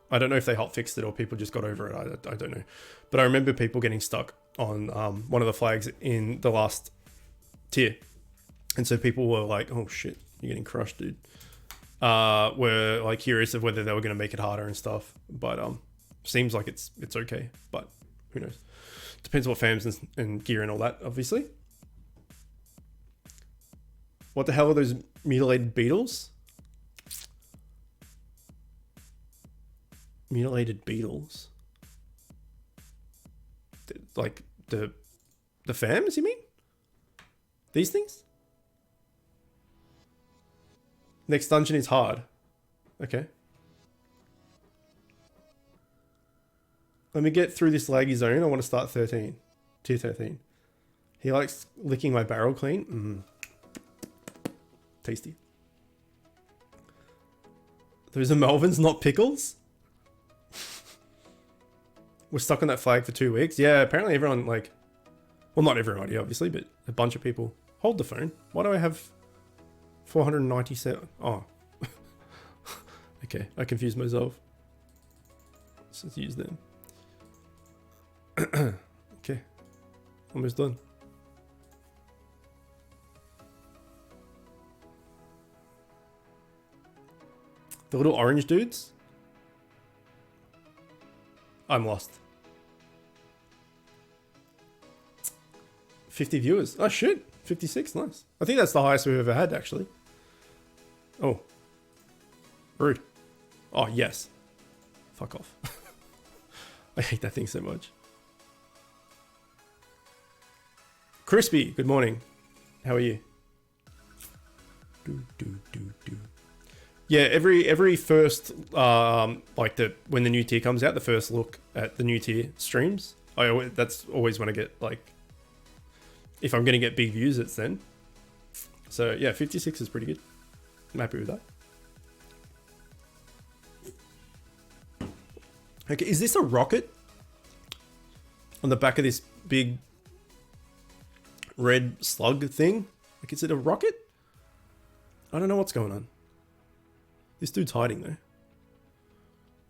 I don't know if they hot fixed it or people just got over it. I don't know. But I remember people getting stuck on one of the flags in the last tier. And so people were like, oh shit, you're getting crushed, dude. Were like curious of whether they were going to make it harder and stuff. But seems like it's okay. But who knows? Depends what fams and gear and all that, obviously. What the hell are those mutilated beetles? Mutilated beetles? Like the fams, you mean? These things? Next dungeon is hard. Okay. Let me get through this laggy zone. I want to start 13. Tier 13. He likes licking my barrel clean. Tasty. Those are Melvins, not pickles? We're stuck on that flag for 2 weeks. Yeah, apparently everyone, like... Well, not everybody, obviously, but a bunch of people. Hold the phone. Why do I have 497? Oh. Okay, I confused myself. Let's just use them. Okay. Almost done. The little orange dudes? I'm lost. 50 viewers. Oh shit. 56, nice. I think that's the highest we've ever had, actually. Oh. Rude. Oh, yes. Fuck off. I hate that thing so much. Crispy, good morning. How are you? Yeah, every first like when the new tier comes out, the first look at the new tier streams, that's always when I get, like, if I'm gonna get big views, it's then. So yeah, 56 is pretty good. I'm happy with that. Okay, is this a rocket on the back of this big red slug thing? Like, is it a rocket? I don't know what's going on. This dude's hiding though.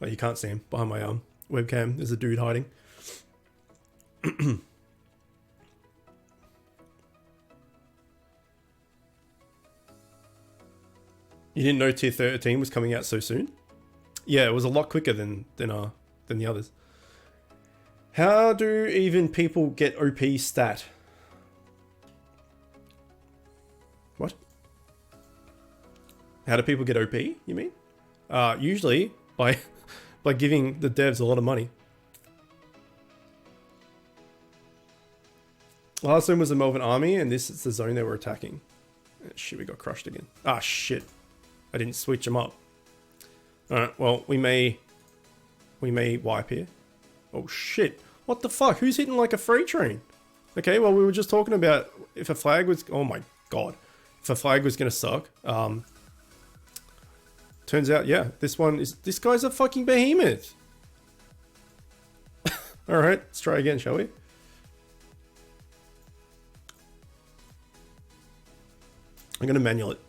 Oh, you can't see him behind my webcam. There's a dude hiding. You didn't know tier 13 was coming out so soon? Yeah, it was a lot quicker than the others. How do even people get OP stat? What? How do people get OP, you mean? Usually by giving the devs a lot of money. Last zone was the Melvin army, and this is the zone they were attacking. Shit, we got crushed again. Ah, shit. I didn't switch them up. Alright, well, we may wipe here. Oh, shit. What the fuck? Who's hitting like a freight train? Okay, well, we were just talking about if a flag was... Oh my god. If a flag was gonna suck. Turns out, yeah, this guy's a fucking behemoth. Alright, let's try again, shall we? I'm gonna manual it.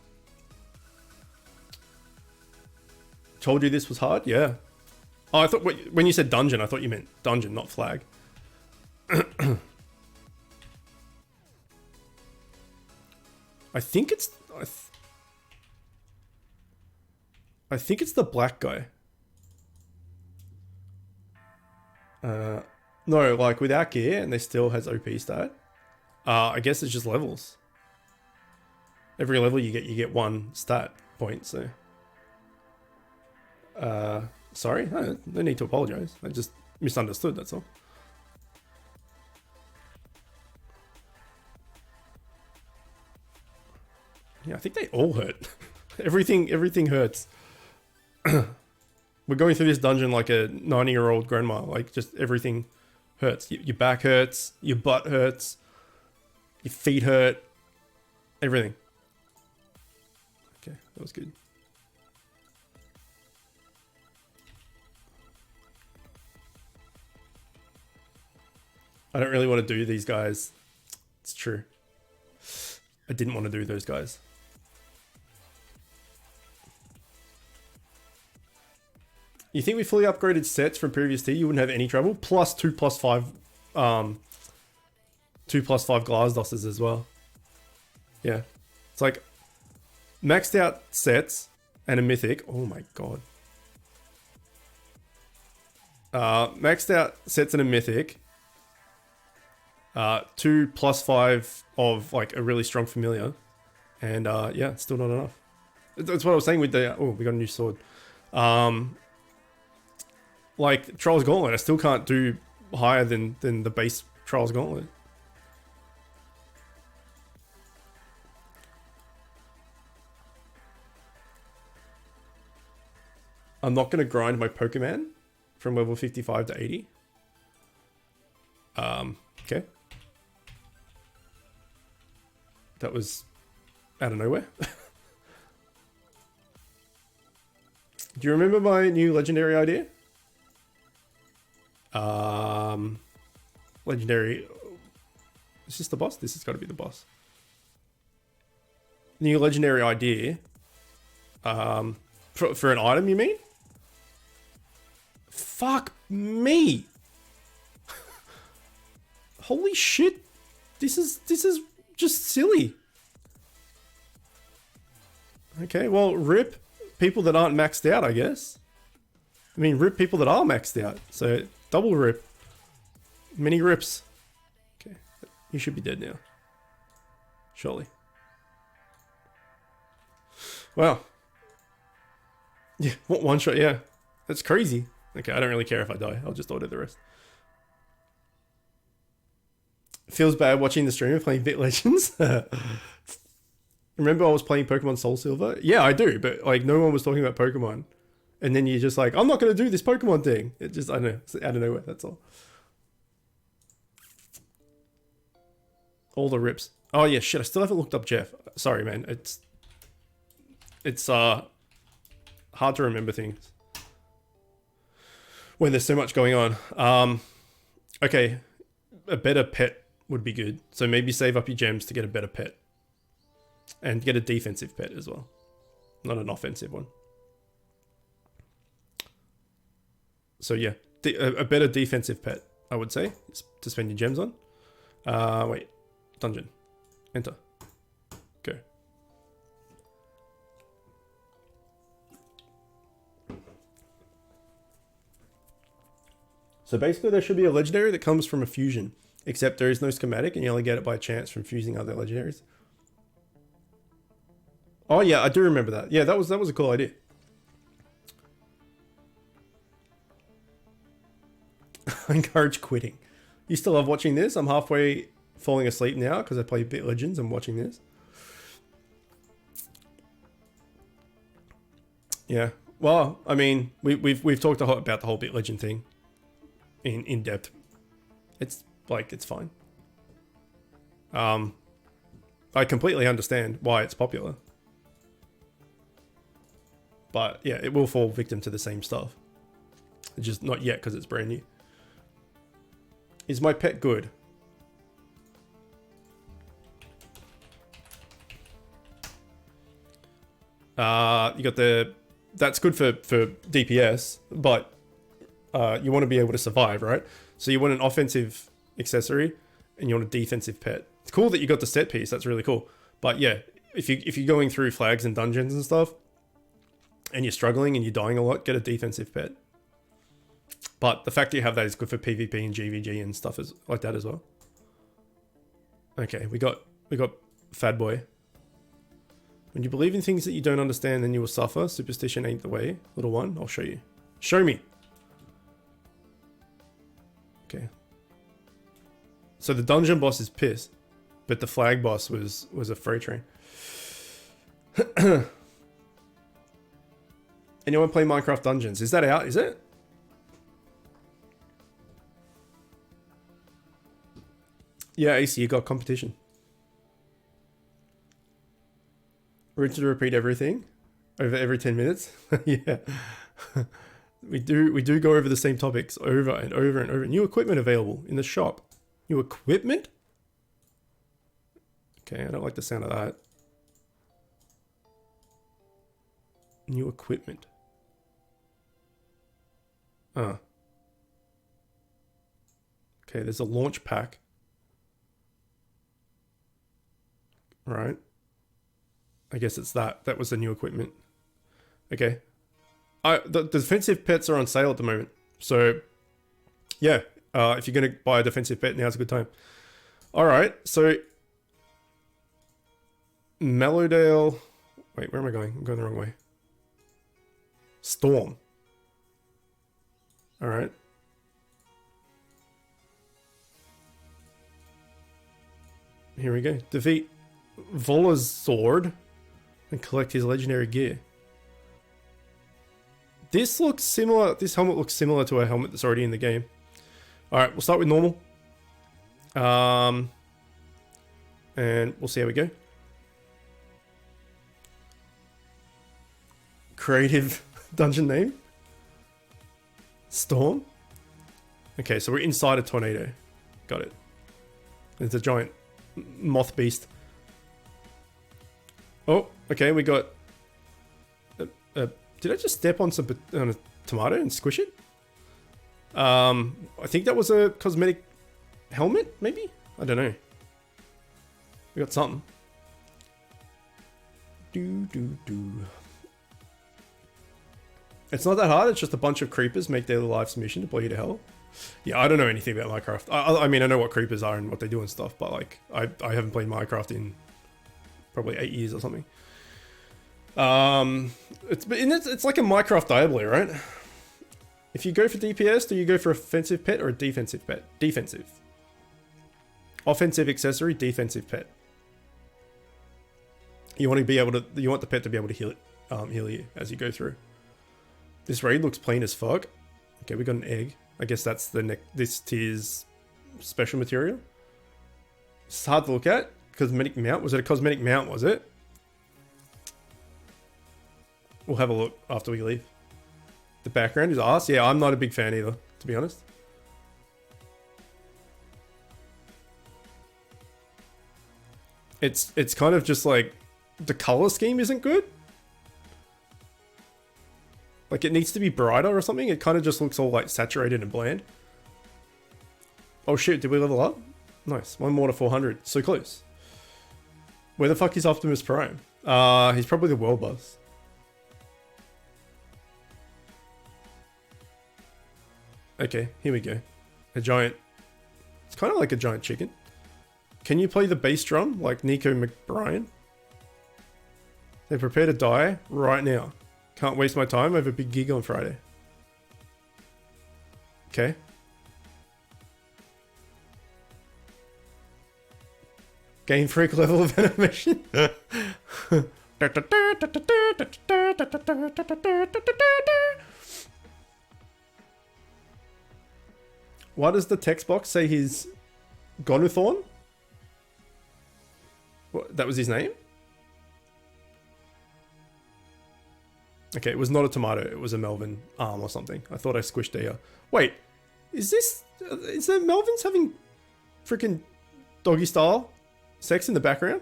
Told you this was hard? Yeah. Oh, I thought when you said dungeon, I thought you meant dungeon, not flag. I think it's... I think it's the black guy. No, like without gear and they still has OP stat. I guess it's just levels. Every level you get one stat point, so... sorry, no need to apologize. I just misunderstood, that's all. Yeah, I think they all hurt. everything hurts. We're going through this dungeon like a 90-year-old grandma. Like, just everything hurts. Your back hurts, your butt hurts, your feet hurt, everything. Okay, that was good. I don't really want to do these guys. It's true. I didn't want to do those guys. You think we fully upgraded sets from previous tier, you wouldn't have any trouble? Plus 2+5, 2+5 Glasdosses as well. Yeah. It's like maxed out sets and a mythic. Oh my god. Maxed out sets and a mythic. 2+5 of like a really strong familiar. And yeah, it's still not enough. That's what I was saying with the... Oh, we got a new sword. Like Trials Gauntlet, I still can't do higher than the base Trials Gauntlet. I'm not going to grind my Pokemon from level 55 to 80. Okay. That was out of nowhere. Do you remember my new legendary idea? Legendary. Is this the boss? This has got to be the boss. New legendary idea. For an item, you mean? Fuck me. Holy shit. This is just silly. Okay, well, rip people that aren't maxed out, I guess. I mean, rip people that are maxed out. So, double rip. Many rips. Okay, you should be dead now. Surely. Wow. Yeah, what one shot? Yeah, that's crazy. Okay, I don't really care if I die. I'll just order the rest. Feels bad watching the streamer playing Bit Legends. Remember I was playing Pokemon Soul Silver? Yeah, I do, but like no one was talking about Pokemon. And then you're just like, I'm not going to do this Pokemon thing. It just, I don't know, it's out of nowhere, that's all. All the rips. Oh yeah, shit, I still haven't looked up Jeff. Sorry, man. It's hard to remember things when there's so much going on. Okay, a better pet would be good. So maybe save up your gems to get a better pet. And get a defensive pet as well. Not an offensive one. So yeah, a better defensive pet, I would say, to spend your gems on. Wait, dungeon. Enter. Go. So basically there should be a legendary that comes from a fusion. Except there is no schematic and you only get it by chance from fusing other legendaries. Oh yeah, I do remember that. Yeah, that was a cool idea. I encourage quitting. You still love watching this? I'm halfway falling asleep now because I play Bit Legends and watching this. Yeah. Well, I mean, we've talked about the whole Bit Legend thing in depth. It's like it's fine. I completely understand why it's popular. But yeah, it will fall victim to the same stuff. Just not yet because it's brand new. Is my pet good? You got the... That's good for DPS, but you want to be able to survive, right? So you want an offensive accessory and you want a defensive pet. It's cool that you got the set piece. That's really cool. But yeah, if you're going through flags and dungeons and stuff, and you're struggling and you're dying a lot, get a defensive pet. But the fact that you have that is good for PvP and GVG and stuff like that as well. Okay, we got Fad Boy. When you believe in things that you don't understand, then you will suffer. Superstition ain't the way. Little one, I'll show you. Show me. Okay. So the dungeon boss is pissed, but the flag boss was a freight train. Anyone play Minecraft Dungeons? Is that out? Is it? Yeah, AC, you got competition. Route to repeat everything over every 10 minutes. Yeah. we do go over the same topics over and over and over. New equipment available in the shop. New equipment? Okay, I don't like the sound of that. New equipment. Okay, there's a launch pack. Right. I guess it's that. That was the new equipment. Okay. The defensive pets are on sale at the moment. So, yeah. If you're going to buy a defensive pet, now's a good time. Alright, so... Mellowdale... Wait, where am I going? I'm going the wrong way. Storm. Alright. Here we go. Defeat Vola's sword and collect his legendary gear. This looks similar. This helmet looks similar to a helmet that's already in the game. Alright, we'll start with normal. And we'll see how we go. Creative Dungeon name? Storm? Okay, so we're inside a tornado. Got it. It's a giant moth beast. Oh, okay, we got... did I just step on on a tomato and squish it? I think that was a cosmetic helmet, maybe? I don't know. We got something. It's not that hard, it's just a bunch of creepers make their life's mission to blow you to hell. Yeah, I don't know anything about Minecraft. I mean, I know what creepers are and what they do and stuff, but like, I haven't played Minecraft in probably 8 years or something. It's like a Minecraft Diablo, right? If you go for DPS, do you go for offensive pet or a defensive pet? Defensive. Offensive accessory, defensive pet. You want the pet to be able to heal you as you go through. This raid looks plain as fuck. Okay, we got an egg. I guess that's this tier's special material. It's hard to look at. Cosmetic mount. Was it a cosmetic mount, was it? We'll have a look after we leave. The background is arse. Yeah, I'm not a big fan either, to be honest. It's kind of just like the color scheme isn't good. Like it needs to be brighter or something. It kind of just looks all like saturated and bland. Oh shit, did we level up? Nice. One more to 400. So close. Where the fuck is Optimus Prime? He's probably the world boss. Okay, here we go. A giant... It's kind of like a giant chicken. Can you play the bass drum like Nico McBrien? They prepare to die right now. Can't waste my time over big gig on Friday. Okay. Game Freak level of animation. Why does the text box say he's Gonuthorn? What, that was his name? Okay, it was not a tomato. It was a Melvin arm or something. I thought I squished a... Wait, is the Melvins having freaking doggy style sex in the background?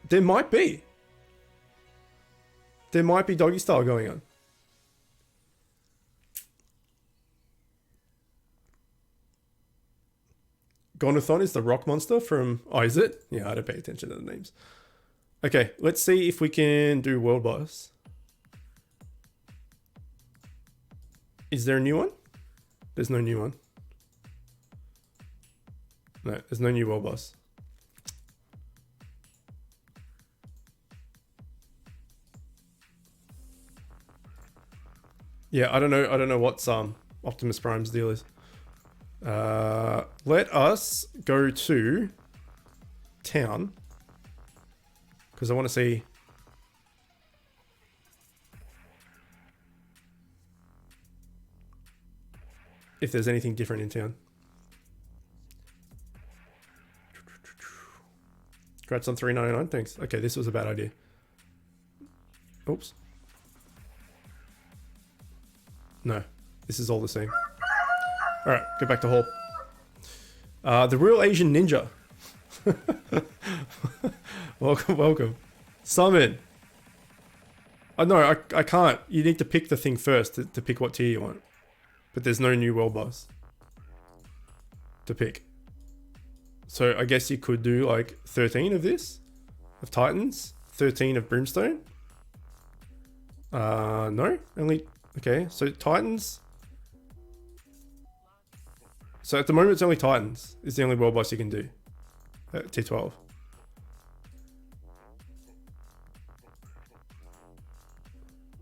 There might be. There might be doggy style going on. Gonuthon is the rock monster from... Oh, is it? Yeah, I don't pay attention to the names. Okay, let's see if we can do world boss. Is there a new one? There's no new one. No, there's no new world boss. Yeah, I don't know what's Optimus Prime's deal is. Let us go to town because I want to see if there's anything different in town. Congrats on $3.99. Thanks. Okay, this was a bad idea. Oops. No, this is all the same. All right, go back to hall. The real Asian ninja. welcome. Summon. No, I can't. You need to pick the thing first to pick what tier you want. But there's no new world boss to pick. So I guess you could do like 13 of this, of Titans, 13 of Brimstone. No, only, okay, so Titans. So at the moment, it's only Titans is the only world boss you can do at tier 12.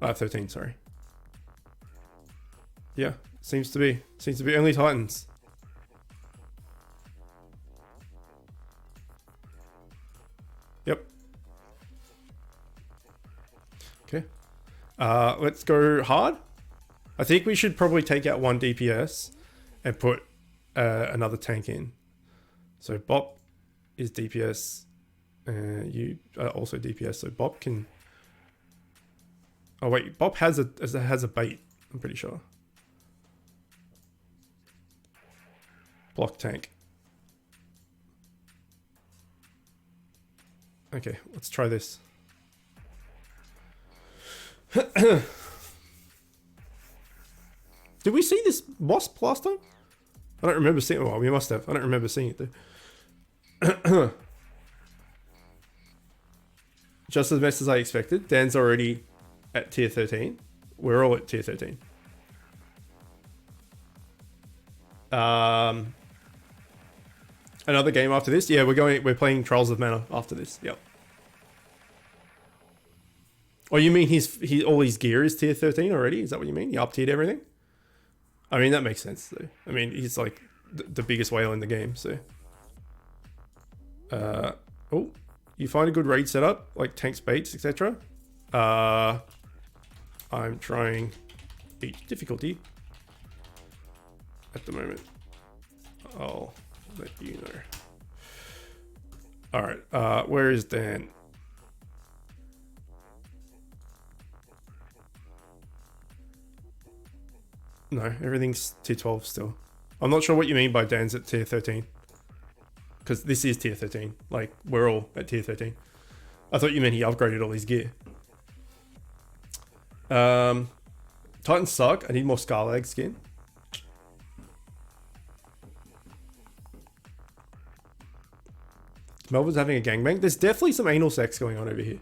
Ah, 13, sorry. Yeah, seems to be only Titans. Yep. Okay. Let's go hard. I think we should probably take out one DPS and put another tank in. So Bop is DPS, you are also DPS. So Bop can Oh wait, Bob has a bait. I'm pretty sure. Block tank. Okay, let's try this. Did we see this wasp last time? I don't remember seeing it. Well, we must have. I don't remember seeing it though. Just as best as I expected. Dan's already at tier 13. We're all at tier 13. Another game after this? Yeah, we're playing Trials of Mana after this. Yep. Oh, you mean all his gear is tier 13 already? Is that what you mean? He up-tiered everything? I mean, that makes sense though. I mean, he's like the biggest whale in the game, so. Oh, you find a good raid setup, like tanks, baits, etc. I'm trying each difficulty at the moment. I'll let you know. All right, where is Dan? No, everything's tier 12 still. I'm not sure what you mean by Dan's at tier 13. Because this is tier 13. Like, we're all at tier 13. I thought you meant he upgraded all his gear. Titans suck. I need more Scarlag skin. Melvin's having a gangbang. There's definitely some anal sex going on over here.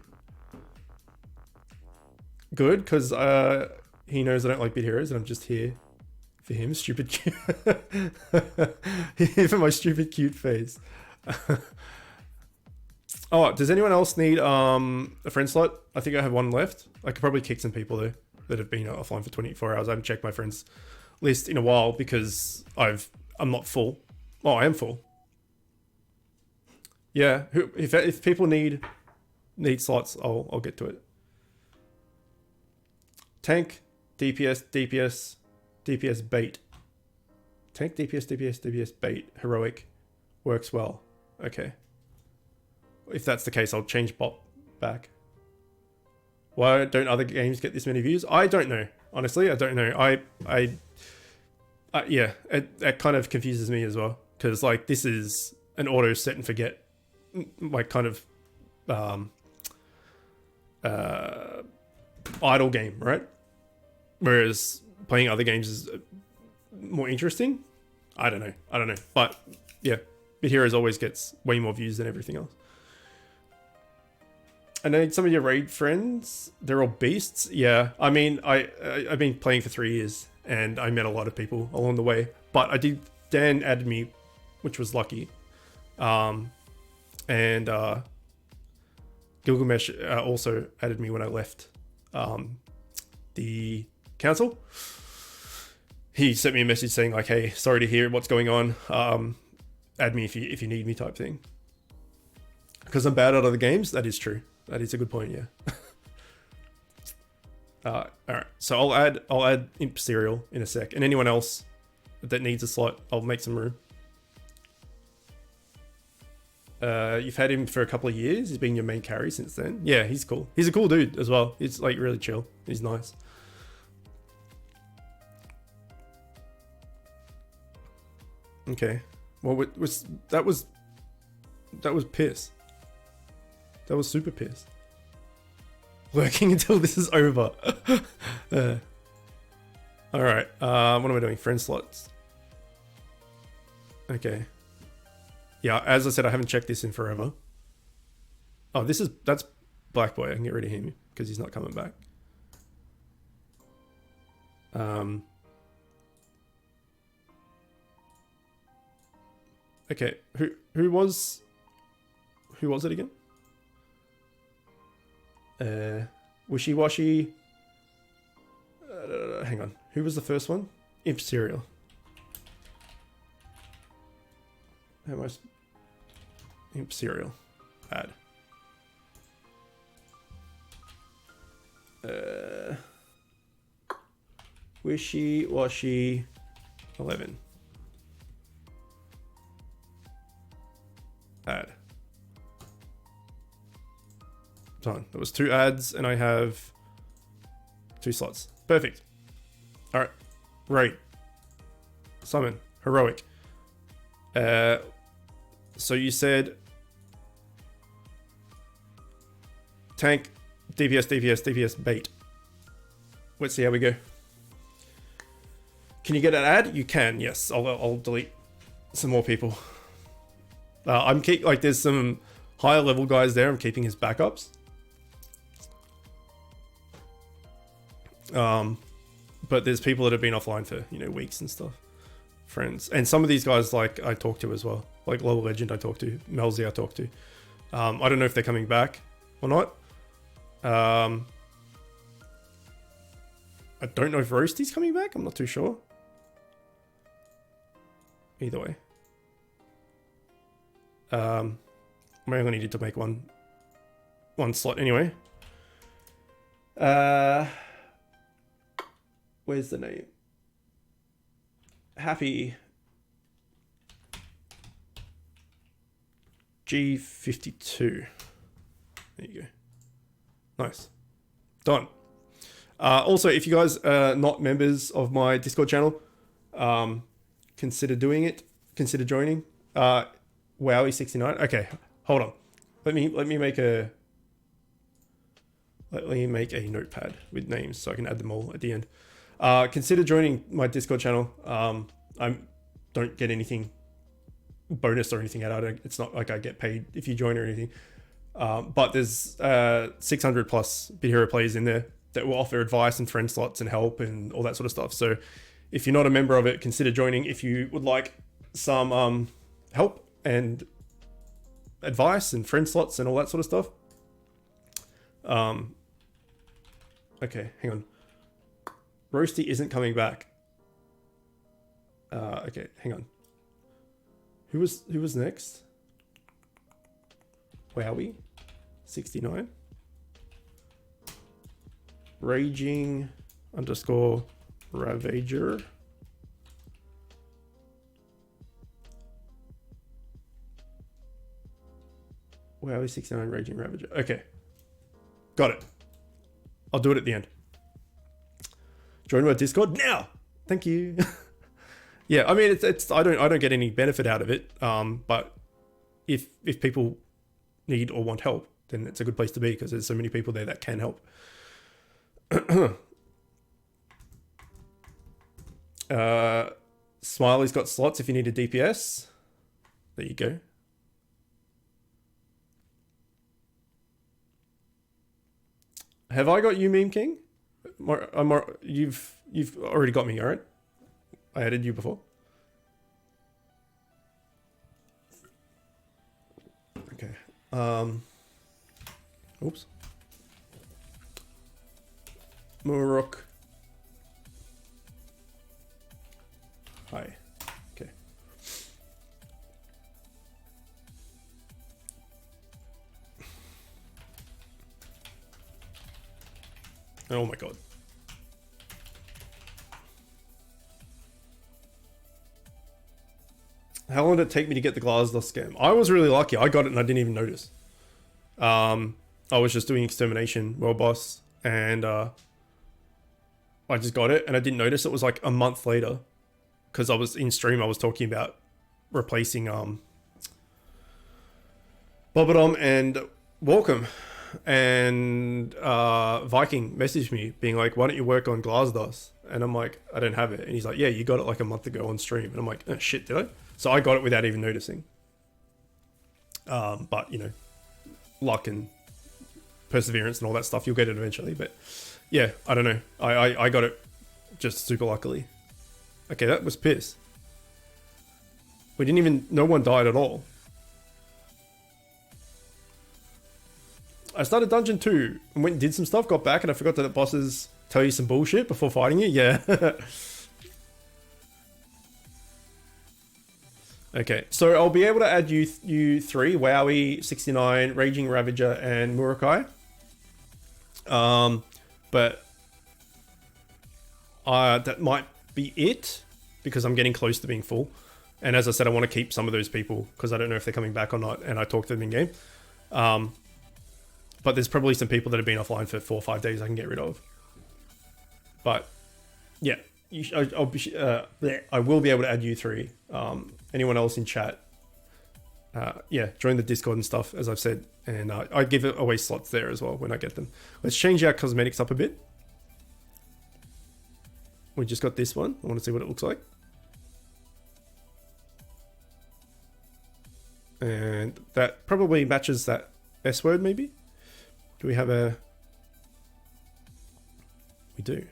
Good, because he knows I don't like big heroes and I'm just here for him. Stupid cute. Here for my stupid cute face. Oh, does anyone else need a friend slot? I think I have one left. I could probably kick some people though that have been offline for 24 hours. I haven't checked my friends list in a while because I'm not full. Oh, I am full. Yeah, if people need slots, I'll get to it. Tank, DPS, DPS bait. Tank, DPS bait. Heroic works well. Okay. If that's the case, I'll change bot back. Why don't other games get this many views? I don't know. Honestly, I don't know. Yeah, it kind of confuses me as well. Because, like, this is an auto set and forget, like, kind of idle game, right? Whereas playing other games is more interesting. I don't know. But, yeah, Bit Heroes always gets way more views than everything else. I know some of your raid friends, they're all beasts. Yeah, I mean, I've been playing for 3 years and I met a lot of people along the way. But Dan added me, which was lucky. And Gilgamesh also added me when I left the council. He sent me a message saying like, hey, sorry to hear what's going on. Add me if you need me type thing. Because I'm bad at other games, that is true. That is a good point, yeah. All right, so I'll add Imp Serial in a sec, and anyone else that needs a slot, I'll make some room. You've had him for a couple of years. He's been your main carry since then. Yeah, he's cool. He's a cool dude as well. He's like really chill. He's nice. Okay. Well, that was piss. That was super pissed. Working until this is over. Alright, what am I doing? Friend slots. Okay. Yeah, as I said, I haven't checked this in forever. Oh, that's Black Boy. I can get rid of him because he's not coming back. Okay, who was it again? Wishy-washy. Hang on. Who was the first one? Imp Serial. How much? Imp Serial. Add. Wishy-washy 11. Add. Done. That was 2 ads, and I have 2 slots. Perfect. All right. Raid. Summon. Heroic. So you said tank, DPS, DPS, DPS, bait. Let's see how we go. Can you get an ad? You can, yes. I'll delete some more people. I'm there's some higher level guys there. I'm keeping his backups. But there's people that have been offline for, weeks and stuff. Friends. And some of these guys, I talk to as well. Like Lower Legend I talk to. Melzy I talk to. I don't know if they're coming back or not. I don't know if Roasty's coming back. I'm not too sure. Either way. I only needed to make one slot anyway. Where's the name? Happy G52. There you go. Nice. Done. Also, if you guys are not members of my Discord channel, consider doing it. Consider joining. Wowie69. Okay, hold on. Let me make a notepad with names so I can add them all at the end. Consider joining my Discord channel. I don't get anything bonus or anything out of it. It's not like I get paid if you join or anything. But there's 600 plus Bit Hero players in there that will offer advice and friend slots and help and all that sort of stuff. So if you're not a member of it, consider joining if you would like some help and advice and friend slots and all that sort of stuff. Okay, hang on. Roasty isn't coming back. Okay, hang on. Who was next? Wowie 69. Raging _ Ravager. Wowie 69 Raging Ravager. Okay. Got it. I'll do it at the end. Join my Discord now. Thank you. Yeah, I mean it's I don't get any benefit out of it. But if people need or want help, then it's a good place to be because there's so many people there that can help. Smiley's got slots if you need a DPS. There you go. Have I got you, Meme King? You've already got me, all right? I added you before. Okay. Oops. Muruk. Hi. Okay. Oh my god. How long did it take me to get the Glassdust scam? I was really lucky. I got it and I didn't even notice. I was just doing Extermination World Boss and I just got it and I didn't notice. It was like a month later because I was in stream. I was talking about replacing Bobodom and Welcome. And Viking messaged me being like, why don't you work on Glassdust? And I'm like, I don't have it. And he's like, yeah, you got it like a month ago on stream. And I'm like, oh, shit, did I? So I got it without even noticing. But, luck and perseverance and all that stuff, you'll get it eventually. But yeah, I don't know. I got it just super luckily. Okay, that was piss. No one died at all. I started Dungeon 2 and went and did some stuff, got back, and I forgot that the bosses tell you some bullshit before fighting you. Yeah. Okay, so I'll be able to add you three, Wowie, 69, Raging Ravager, and Murukai. But that might be it, because I'm getting close to being full. And as I said, I want to keep some of those people, because I don't know if they're coming back or not, and I talk to them in-game. But there's probably some people that have been offline for 4 or 5 days I can get rid of. But yeah, I will be able to add you three. Anyone else in chat, yeah, join the Discord and stuff, as I've said, and I give away slots there as well when I get them. Let's change our cosmetics up a bit. We just got this one. I want to see what it looks like. And that probably matches that S word, maybe? Do we have a... We do.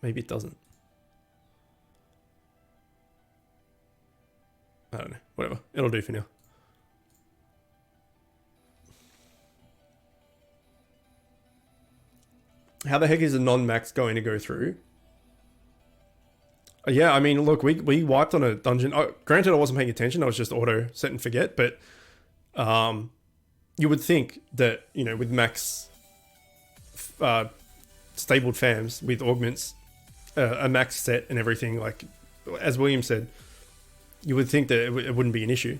Maybe it doesn't. I don't know. Whatever. It'll do for now. How the heck is a non-max going to go through? Yeah, I mean, look, we wiped on a dungeon. Granted, I wasn't paying attention. I was just auto set and forget. But you would think that, you know, with max stabled fams, with augments, a max set and everything, like, as William said, you would think that it wouldn't be an issue.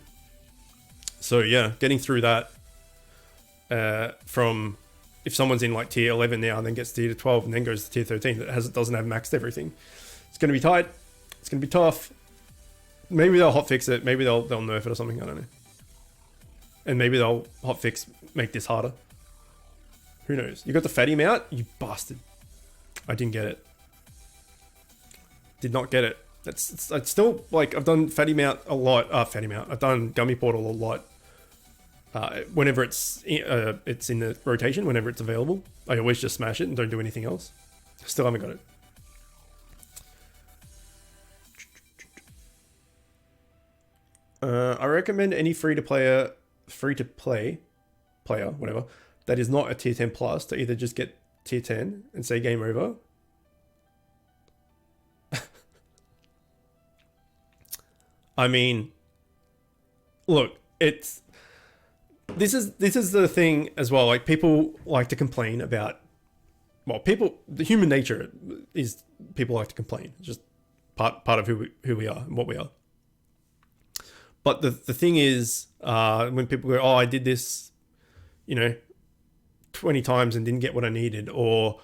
So, yeah, getting through that from... If someone's in like tier 11 now and then gets to tier 12 and then goes to tier 13 that doesn't have maxed everything, it's going to be tight. It's going to be tough. Maybe they'll hotfix it. Maybe they'll nerf it or something. I don't know. And maybe they'll hotfix, make this harder. Who knows? You got the fatty mount? You bastard. I didn't get it. Did not get it. It's still, like, I've done fatty mount a lot. Fatty mount. I've done gummy portal a lot. Whenever it's in the rotation, whenever it's available, I always just smash it and don't do anything else. Still haven't got it. I recommend any free-to-play player, whatever, that is not a tier 10 plus to either just get tier 10 and say game over. I mean, look, it's... This is the thing as well. Like, people like to complain about, well, the human nature is people like to complain. It's just part of who we are and what we are. But the thing is, when people go, oh, I did this, 20 times and didn't get what I needed, or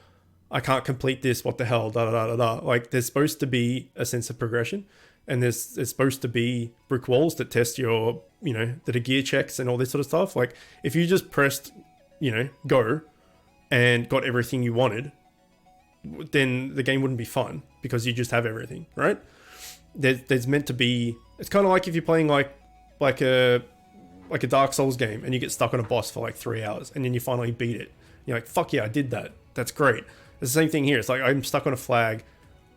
I can't complete this, what the hell, da da da da da. Like, there's supposed to be a sense of progression. And there's supposed to be brick walls that test your, that are gear checks and all this sort of stuff. Like, if you just pressed, go and got everything you wanted, then the game wouldn't be fun because you just have everything, right? There's meant to be... It's kind of like if you're playing like a Dark Souls game and you get stuck on a boss for like 3 hours and then you finally beat it. You're like, fuck yeah, I did that. That's great. It's the same thing here. It's like, I'm stuck on a flag.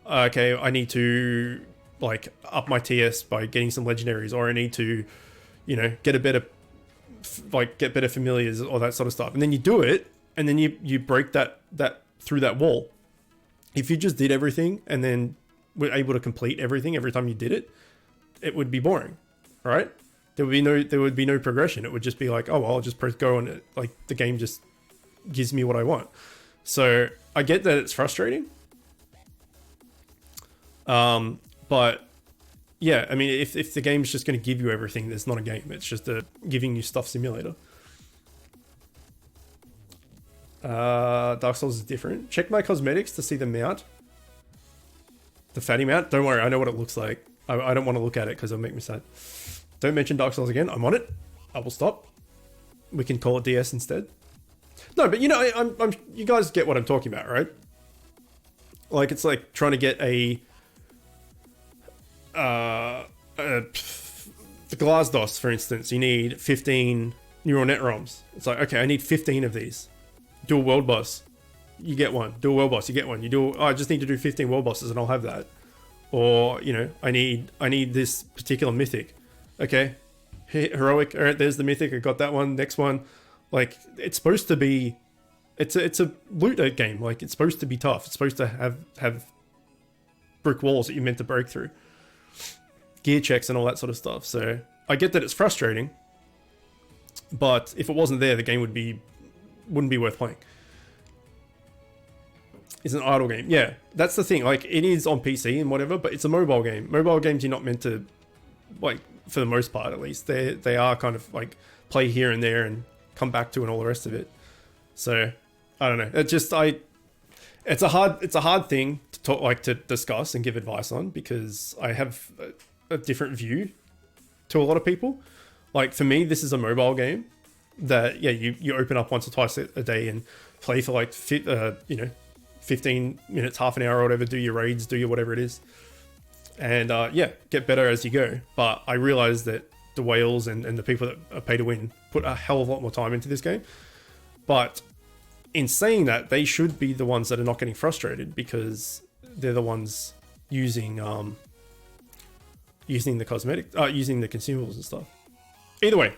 Okay, I need to... like up my TS by getting some legendaries, or I need to, get better familiars or that sort of stuff. And then you do it, and then you break that through that wall. If you just did everything and then were able to complete everything every time you did it, it would be boring, right? There would be no progression. It would just be like, oh, well, I'll just press go and it, like, the game just gives me what I want. So I get that it's frustrating. But yeah, I mean, if the game's just going to give you everything, it's not a game. It's just a giving you stuff simulator. Dark Souls is different. Check my cosmetics to see the mount. The fatty mount. Don't worry, I know what it looks like. I don't want to look at it because it'll make me sad. Don't mention Dark Souls again. I'm on it. I will stop. We can call it DS instead. No, but I'm you guys get what I'm talking about, right? Like, it's like trying to get the Glasdos, for instance. You need 15 neural net ROMs. It's like, okay, I need 15 of these. Do a world boss, you get one. Do a world boss, you get one. I just need to do 15 world bosses and I'll have that. Or, I need this particular mythic. Okay, heroic. All right, there's the mythic. I got that one. Next one. Like, it's supposed to be, it's a loot game. Like, it's supposed to be tough. It's supposed to have brick walls that you're meant to break through. Gear checks and all that sort of stuff. So I get that it's frustrating, but if it wasn't there, the game wouldn't be worth playing. It's an idle game. Yeah, that's the thing. Like, it is on PC and whatever, but it's a mobile game. Mobile games, you're not meant to, like, for the most part at least, they are kind of like play here and there and come back to and all the rest of it. So I don't know. It's a hard thing to talk, to discuss and give advice on, because I have a different view to a lot of people. Like for me, this is a mobile game that you open up once or twice a day and play for like 15 minutes, half an hour or whatever, do your raids, do your whatever it is, and get better as you go. But I realize that the whales and the people that are pay to win put a hell of a lot more time into this game. But in saying that, they should be the ones that are not getting frustrated, because they're the ones using the cosmetic, using the consumables and stuff. Either way,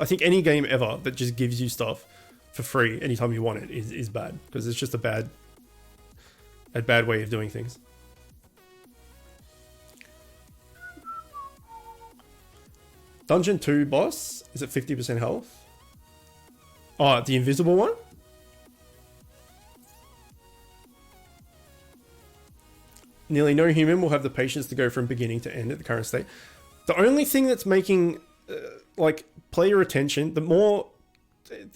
I think any game ever that just gives you stuff for free anytime you want it is bad, because it's just a bad way of doing things. Dungeon 2 boss is at 50% health. Oh, the invisible one? Nearly no human will have the patience to go from beginning to end at the current state. The only thing that's making player attention, the more,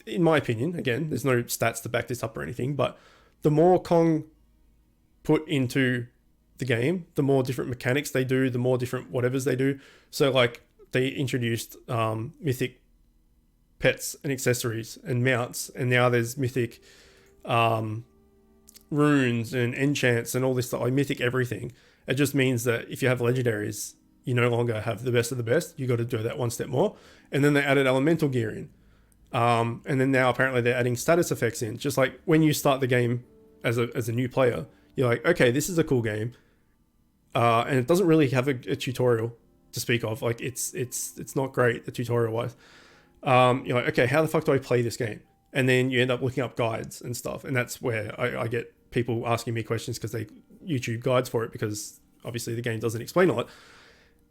in my opinion, again, there's no stats to back this up or anything, but the more Kong put into the game, the more different mechanics they do, the more different whatevers they do. So like they introduced mythic pets and accessories and mounts, and now there's mythic runes and enchants and all this stuff, like mythic everything. It just means that if you have legendaries, you no longer have the best of the best. You got to do that one step more. And then they added elemental gear in. And then now apparently they're adding status effects in. Just like when you start the game as a new player, you're like, okay, this is a cool game. And it doesn't really have a tutorial to speak of. Like it's not great, the tutorial wise. You're like, okay, how the fuck do I play this game? And then you end up looking up guides and stuff. And that's where I get people asking me questions, because they YouTube guides for it, because obviously the game doesn't explain a lot.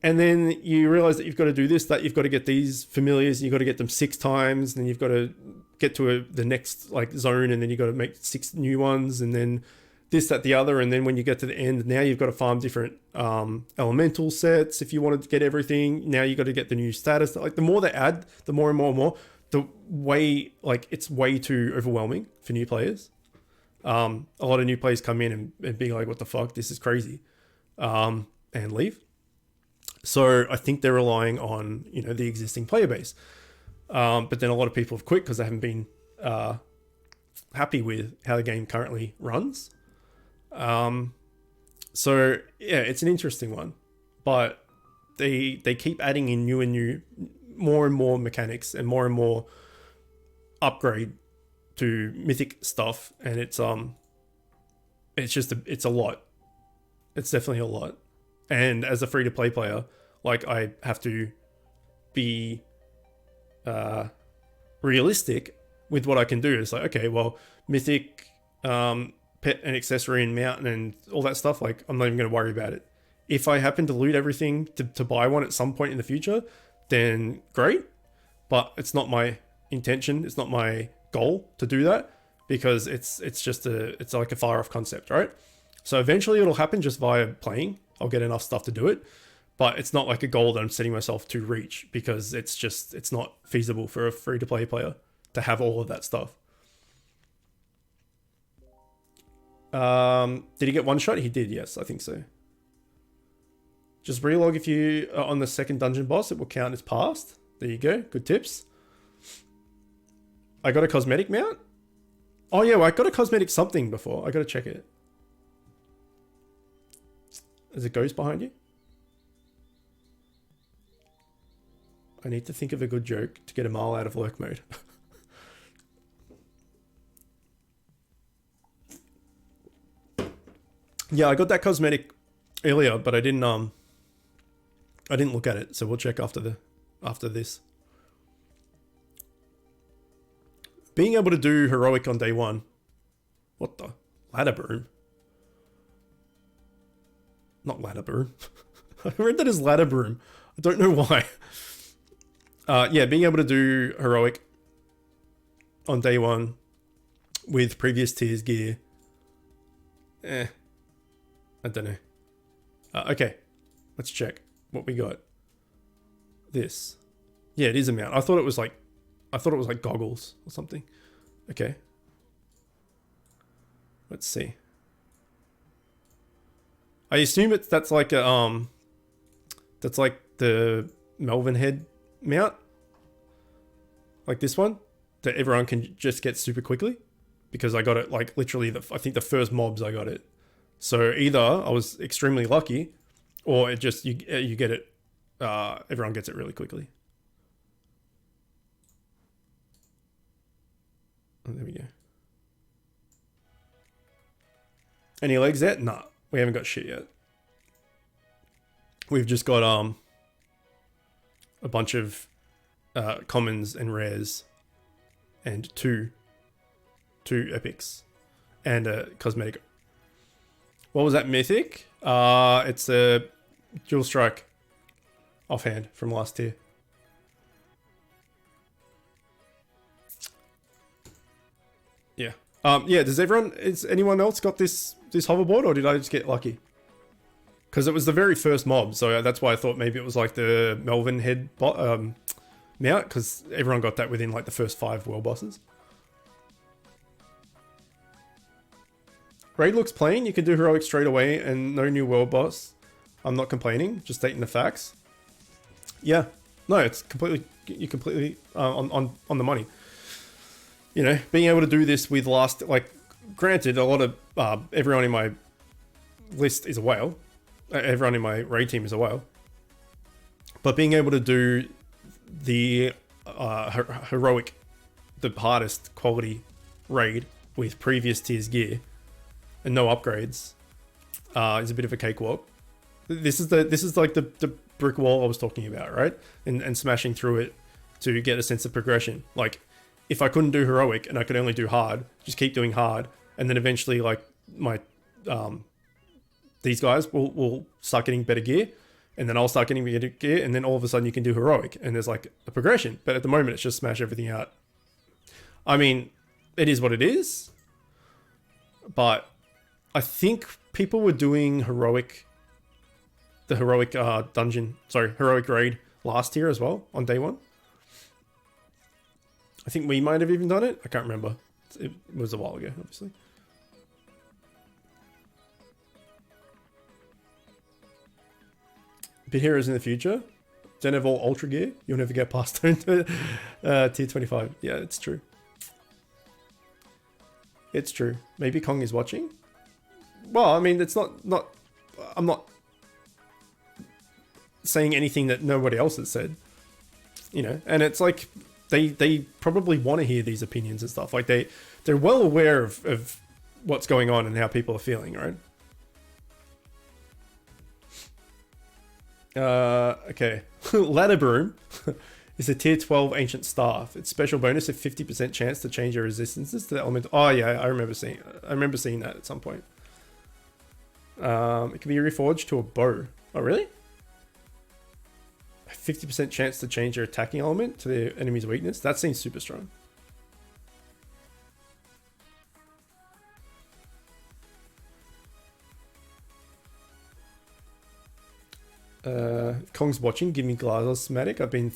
And then you realize that you've got to do this, that you've got to get these familiars, and you've got to get them 6 times, and then you've got to get to the next like zone, and then you've got to make 6 new ones, and then this, that, the other. And then when you get to the end, now you've got to farm different elemental sets if you want to get everything. Now you've got to get the new status. Like the more they add, the more and more and more, the way, like it's way too overwhelming for new players. A lot of new players come in and be like, what the fuck, this is crazy, and leave. So I think they're relying on, the existing player base. But then a lot of people have quit because they haven't been happy with how the game currently runs. So yeah, it's an interesting one, but they keep adding in new, more and more mechanics and more upgrade to mythic stuff. And it's a lot. It's definitely a lot. And as a free-to-play player, like I have to be realistic with what I can do. It's like, okay, well, mythic, pet and accessory and mountain and all that stuff, like I'm not even going to worry about it. If I happen to loot everything to buy one at some point in the future, then great. But it's not my intention. It's not my goal to do that, because it's like a far off concept, right? So eventually it'll happen just via playing. I'll get enough stuff to do it, but it's not like a goal that I'm setting myself to reach, because it's not feasible for a free-to-play player to have all of that stuff. Did he get one shot? He did, yes, I think so. Just relog if you are on the second dungeon boss, it will count as passed. There you go, good tips. I got a cosmetic mount? Oh yeah, well, I got a cosmetic something before. I gotta check it. There's a ghost behind you. I need to think of a good joke to get a mile out of lurk mode. Yeah, I got that cosmetic earlier, but I didn't look at it, so we'll check after this. Being able to do heroic on day 1. What the? Ladder broom? Not ladder broom. I read that as ladder broom. I don't know why. Yeah, being able to do heroic on day 1 with previous tiers gear. I don't know. Okay, let's check what we got. This. Yeah, it is a mount. I thought it was like I thought it was like goggles or something. Okay. Let's see. I assume that's like a that's like the Melvin head mount, like this one, that everyone can just get super quickly, because I got it like literally I think the first mobs I got it. So either I was extremely lucky, or it just you get it. Everyone gets it really quickly. Oh, there we go. Any legs yet? Nah, we haven't got shit yet. We've just got a bunch of commons and rares, and two epics, and a cosmetic. What was that mythic? It's a dual strike offhand from last tier. Yeah. Yeah, is anyone else got this hoverboard, or did I just get lucky? Because it was the very first mob, so that's why I thought maybe it was like the Melvin head mount, because everyone got that within like the first 5 world bosses. Raid looks plain. You can do heroic straight away and no new world boss. I'm not complaining, just stating the facts. Yeah, no, it's you're completely on the money. You know, being able to do this with granted, a lot of everyone in my list is a whale. Everyone in my raid team is a whale. But being able to do the heroic, the hardest quality raid with previous tiers gear and no upgrades is a bit of a cakewalk. This is like the brick wall I was talking about, right? And smashing through it to get a sense of progression. Like, if I couldn't do heroic and I could only do hard, just keep doing hard, and then eventually, like, my these guys will start getting better gear, and then I'll start getting better gear, and then all of a sudden you can do heroic, and there's like a progression. But at the moment, it's just smash everything out. I mean, it is what it is, but I think people were doing heroic heroic raid last year as well on day 1. I think we might have even done it. I can't remember. It was a while ago, obviously. Bit heroes in the future. Don't have all ultra gear. You'll never get past tier 25. Yeah, it's true. It's true. Maybe Kong is watching. Well, I mean, it's not. I'm not saying anything that nobody else has said. You know, and it's like they probably want to hear these opinions and stuff. Like they're well aware of what's going on and how people are feeling, right? Okay. Ladder Broom is a tier 12 ancient staff. Its special bonus of 50% chance to change your resistances to the element. Oh yeah, I remember seeing that at some point. It can be reforged to a bow. Oh really? 50% chance to change your attacking element to the enemy's weakness. That seems super strong. Kong's watching. Give me Glazer schematic. I've been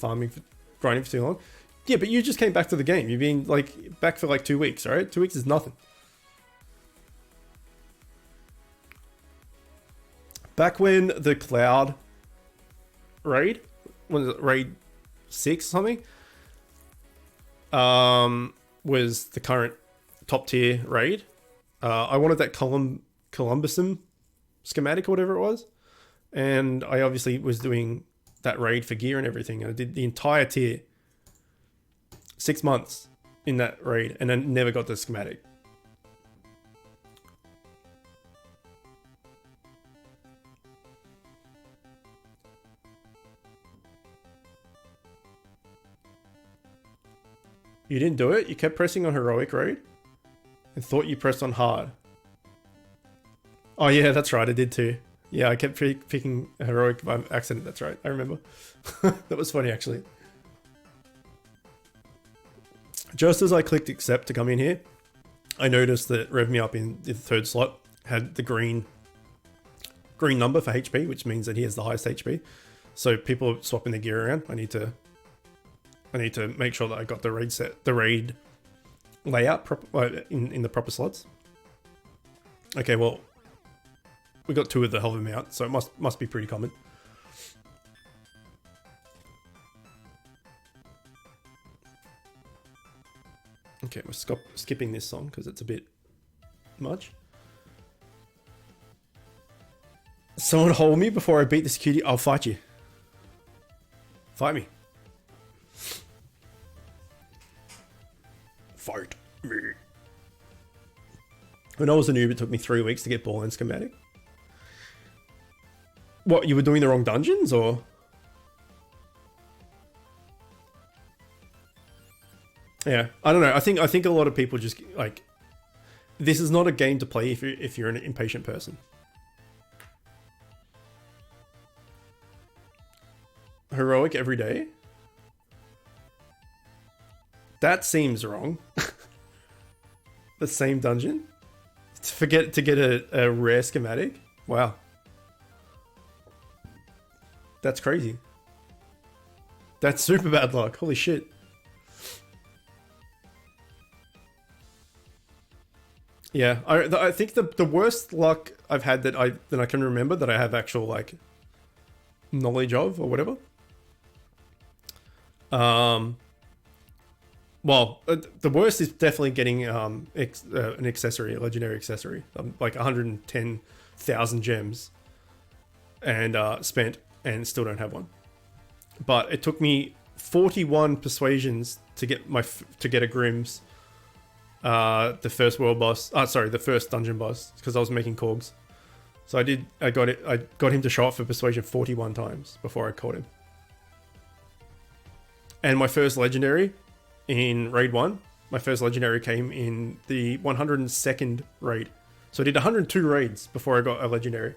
grinding for too long. Yeah, but you just came back to the game. You've been like back for like 2 weeks, right? 2 weeks is nothing. Back when the Cloud raid, was it raid 6 or something? Was the current top tier raid. I wanted that Columbusum schematic or whatever it was. And I obviously was doing that raid for gear and everything. I did the entire tier. 6 months in that raid, and then never got the schematic. You didn't do it? You kept pressing on heroic raid? And thought you pressed on hard. Oh yeah, that's right, I did too. Yeah, I kept picking heroic by accident, that's right. I remember. That was funny, actually. Just as I clicked accept to come in here, I noticed that Rev Me Up in the 3rd slot had the green number for HP, which means that he has the highest HP. So people are swapping their gear around. I need to I need to make sure that I got the raid layout in the proper slots. Okay, well, we got 2 of the hover mount, so it must be pretty common. Okay, we're skipping this song because it's a bit much. Someone hold me before I beat this cutie. I'll fight you. Fight me. Fight me. When I was a noob, it took me 3 weeks to get ball and schematic. What, you were doing the wrong dungeons, or? Yeah, I don't know. I think a lot of people just like, this is not a game to play if you're an impatient person. Heroic every day? That seems wrong. The same dungeon? To get a rare schematic? Wow. That's crazy. That's super bad luck. Holy shit. Yeah, I think the worst luck I've had that I can remember that I have actual like knowledge of or whatever. Well, the worst is definitely getting an accessory, a legendary accessory, like 110,000 gems, and spent, and still don't have one. But it took me 41 persuasions to get a Grimm's, the first world boss. The first dungeon boss, because I was making cogs. So I got him to show up for persuasion 41 times before I caught him. And my first legendary in raid 1, my first legendary came in the 102nd raid. So I did 102 raids before I got a legendary.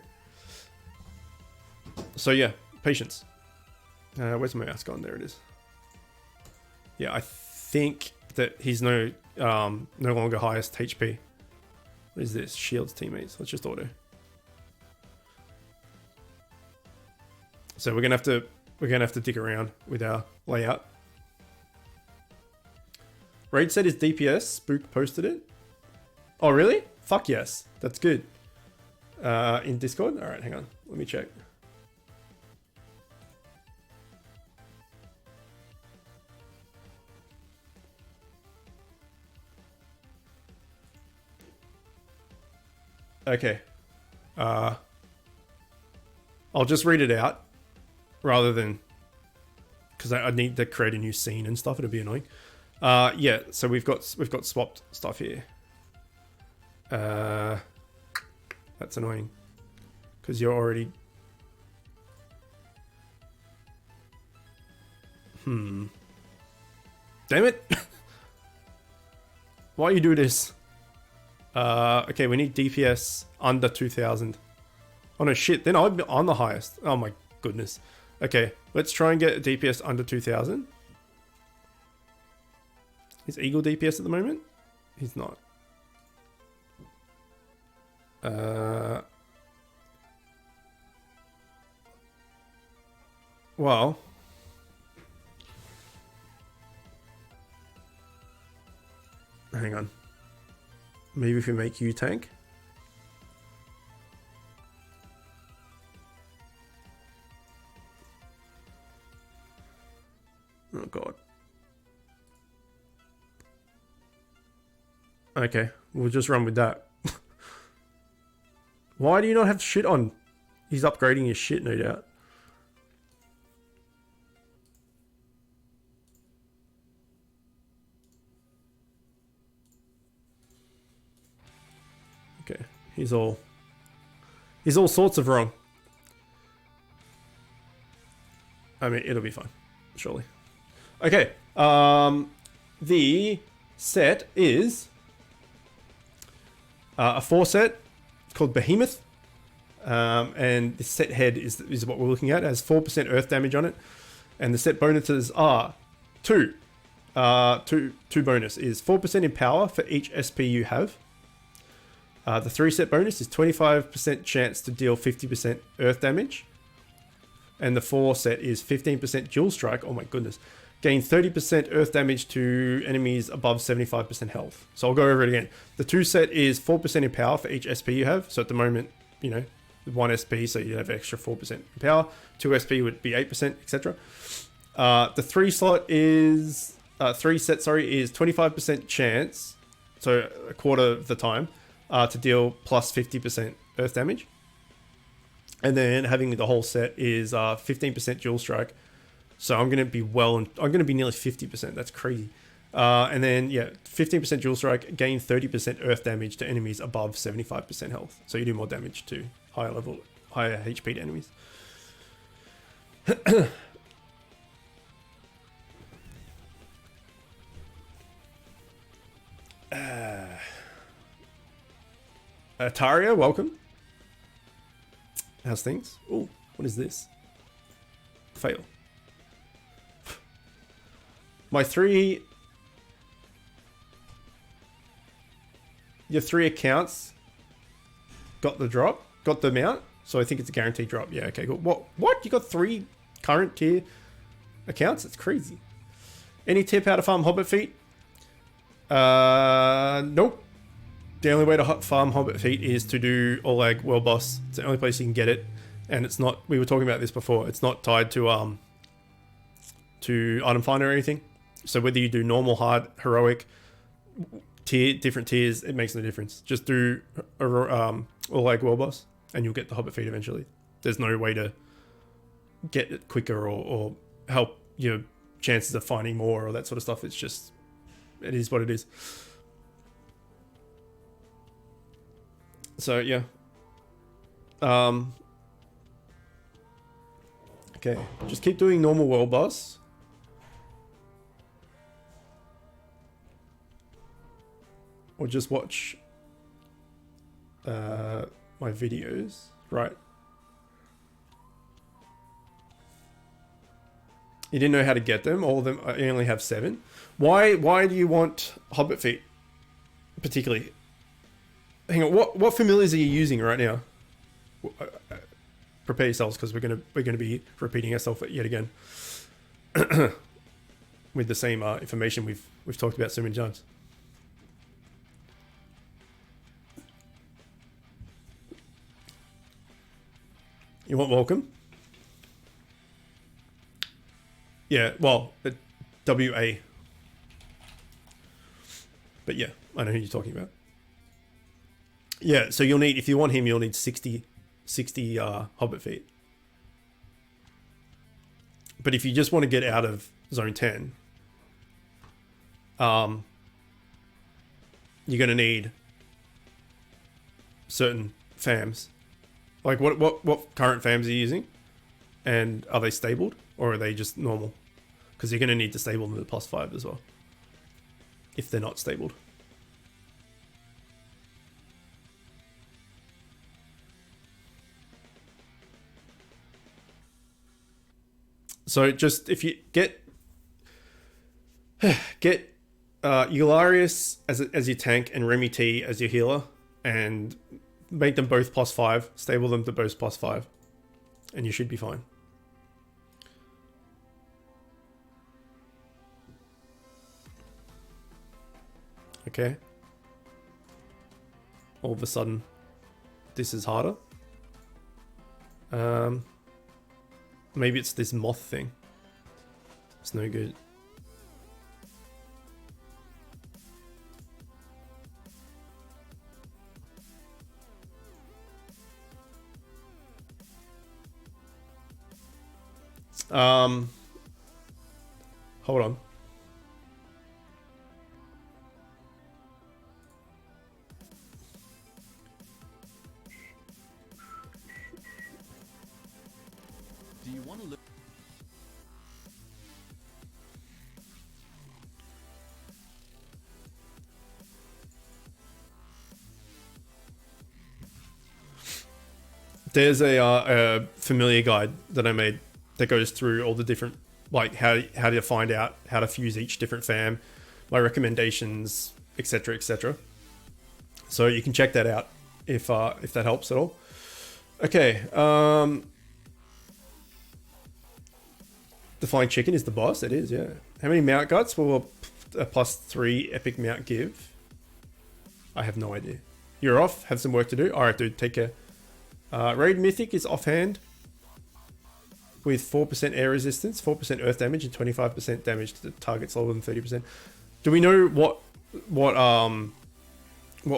So yeah, patience. Where's my mouse gone? There it is. Yeah, I think that he's no longer highest HP. What is this? Shields teammates. Let's just auto. So we're gonna have to dig around with our layout. Raid set is DPS. Spook posted it. Oh really? Fuck yes. That's good. In Discord? Alright, hang on. Let me check. Okay. I'll just read it out rather than, because I need to create a new scene and stuff. It'll be annoying. Yeah. So we've got swapped stuff here. That's annoying because you're already. Damn it! Why you do this? Okay, we need DPS under 2,000. Oh no, shit, then I'm the highest. Oh my goodness. Okay, let's try and get a DPS under 2,000. Is Eagle DPS at the moment? He's not. Well. Hang on. Maybe if we make you tank. Oh god. Okay, we'll just run with that. Why do you not have shit on? He's upgrading his shit, no doubt. Okay, he's all sorts of wrong. I mean, it'll be fine, surely. Okay, the set is a 4 set. It's called Behemoth, and the set head is what we're looking at. It has 4% earth damage on it, and the set bonuses are two bonus is 4% in power for each SP you have. The 3 set bonus is 25% chance to deal 50% earth damage. And the 4 set is 15% dual strike. Oh my goodness. gain 30% earth damage to enemies above 75% health. So I'll go over it again. The 2 set is 4% in power for each SP you have. So at the moment, you know, 1 SP, so you have extra 4% in power. 2 SP would be 8%, etc. The 3 slot is 3 set, sorry, is 25% chance, so a quarter of the time, to deal plus 50% earth damage. And then having the whole set is 15% dual strike. So I'm gonna be I'm gonna be nearly 50%. That's crazy. And then yeah, 15% dual strike, gain 30% earth damage to enemies above 75% health. So you do more damage to higher HP to enemies. Ataria, welcome. How's things? Oh, what is this? Fail. Your 3 accounts got the drop, got the mount, so I think it's a guaranteed drop. Yeah, okay, cool. What? You got 3 current tier accounts? That's crazy. Any tip how to farm Hobbit feet? Nope. The only way to farm Hobbit feet is to do Olag World Boss. It's the only place you can get it, and it's not. We were talking about this before. It's not tied to item finder or anything. So whether you do normal, hard, heroic, different tiers, it makes no difference. Just do Olag World Boss, and you'll get the Hobbit feet eventually. There's no way to get it quicker or help your chances of finding more or that sort of stuff. It's just, it is what it is. So yeah. Okay, just keep doing normal world boss. Or just watch my videos, right? You didn't know how to get them. All of them, I only have 7. Why do you want Hobbit feet particularly? Hang on, what familiars are you using right now? Prepare yourselves, because we're gonna be repeating ourselves yet again with the same information we've talked about so many times. You want welcome? Yeah, well, WA. But yeah, I know who you're talking about. Yeah, so you'll need, if you want him, you'll need 60 Hobbit feet. But if you just want to get out of Zone 10, you're going to need certain fams. Like what current fams are you using? And are they stabled or are they just normal? Because you're going to need to stable them to +5 as well, if they're not stabled. So just, if you get Eularius as your tank and Remy T as your healer, and make them both +5, stable them to both +5, and you should be fine. Okay. All of a sudden, this is harder. Maybe it's this moth thing. It's no good. Hold on. Do you want to look? There's a familiar guide that I made that goes through all the different, like how to find out how to fuse each different fam, my recommendations, etc., etc. So you can check that out if that helps at all. Okay. The Flying Chicken is the boss. It is, yeah. How many mount guts will a +3 epic mount give? I have no idea. You're off. Have some work to do. All right, dude. Take care. Raid Mythic is offhand with 4% air resistance, 4% earth damage, and 25% damage to the targets lower than 30%. Do we know what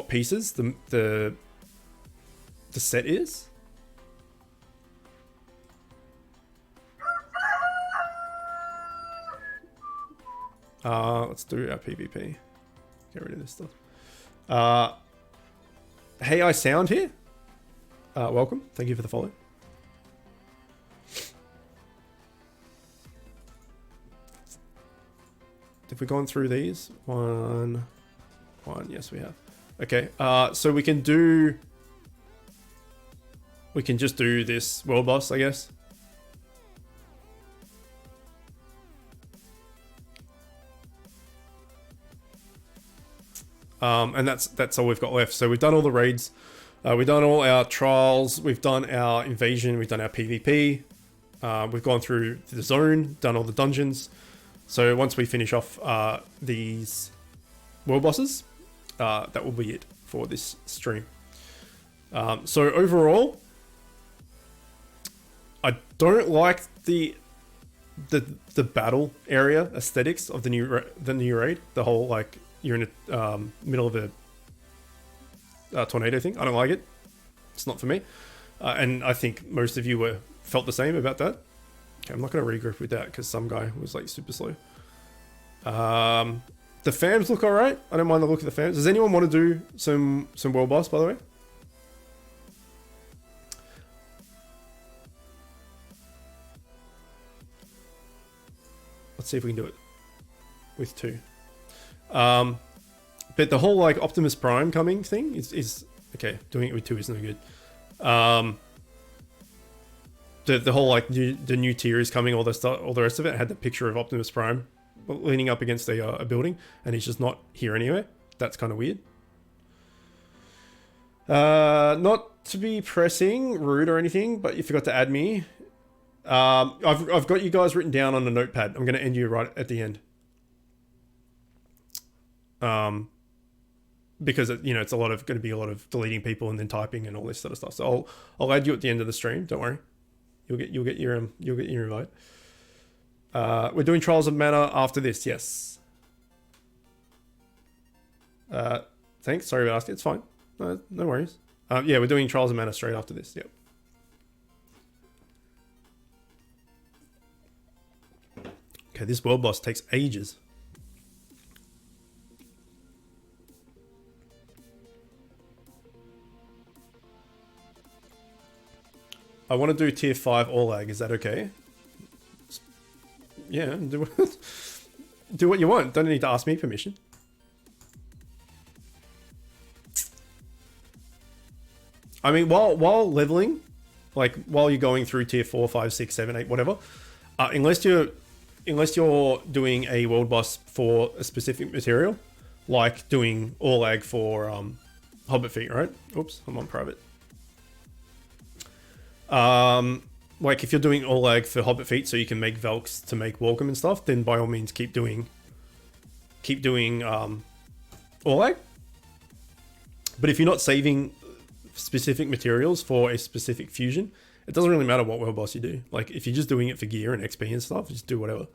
pieces the set is? Let's do our PvP. Get rid of this stuff. Hey, I sound here. Welcome. Thank you for the follow. Have we gone through these? One. Yes, we have. Okay. So we can just do this world boss, I guess. And that's all we've got left. So we've done all the raids. We've done all our trials. We've done our invasion. We've done our PvP. We've gone through the zone, done all the dungeons. So once we finish off these world bosses, that will be it for this stream. So overall, I don't like the battle area aesthetics of the new raid. The whole like you're in the middle of a tornado thing. I don't like it. It's not for me. And I think most of you felt the same about that. Okay, I'm not going to regroup with that because some guy was like super slow. The fams look alright. I don't mind the look of the fams. Does anyone want to do some world boss, by the way? Let's see if we can do it with 2. But the whole like Optimus Prime coming thing is okay. Doing it with 2 is no good. The whole like the new tier is coming. All the rest of it had the picture of Optimus Prime leaning up against a building, and he's just not here anywhere. That's kind of weird. Not to be pressing, rude or anything, but you forgot to add me. I've got you guys written down on a notepad. I'm going to end you right at the end. Because it's going to be a lot of deleting people and then typing and all this sort of stuff. So I'll add you at the end of the stream. Don't worry, you'll get your invite. We're doing Trials of Mana after this. Yes. Thanks. Sorry about asking. It's fine. No worries. Yeah, we're doing Trials of Mana straight after this. Yep. Okay, this world boss takes ages. I want to do tier 5 all lag. Is that okay? Yeah, do what you want. Don't need to ask me permission. I mean, while leveling, like while you're going through tier 4, 5, 6, 7, 8, whatever, unless you're doing a world boss for a specific material, like doing all lag for Hobbit feet, right? Oops, I'm on private. Like if you're doing all lag for Hobbit feet so you can make Valks to make Welcome and stuff, then by all means keep doing all lag. But if you're not saving specific materials for a specific fusion, it doesn't really matter what world boss you do. Like if you're just doing it for gear and XP and stuff, just do whatever.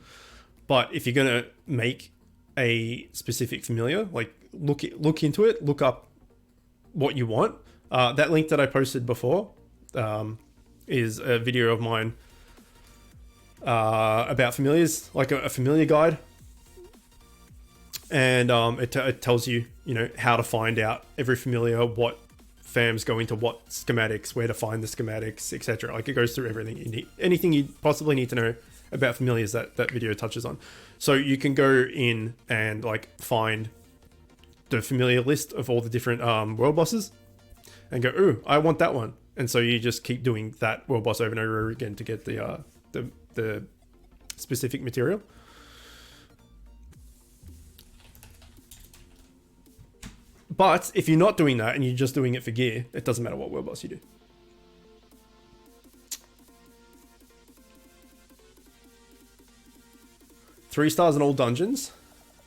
But if you're gonna make a specific familiar, like look into it, look up what you want. That link that I posted before is a video of mine about familiars, like a familiar guide, and it tells you how to find out every familiar, what fams go into what schematics, where to find the schematics, etc. Like it goes through everything you need, anything you possibly need to know about familiars that video touches on. So you can go in and like find the familiar list of all the different world bosses and go, ooh, I want that one. And so you just keep doing that world boss over and over again to get the specific material. But if you're not doing that and you're just doing it for gear, it doesn't matter what world boss you do. 3 stars in all dungeons.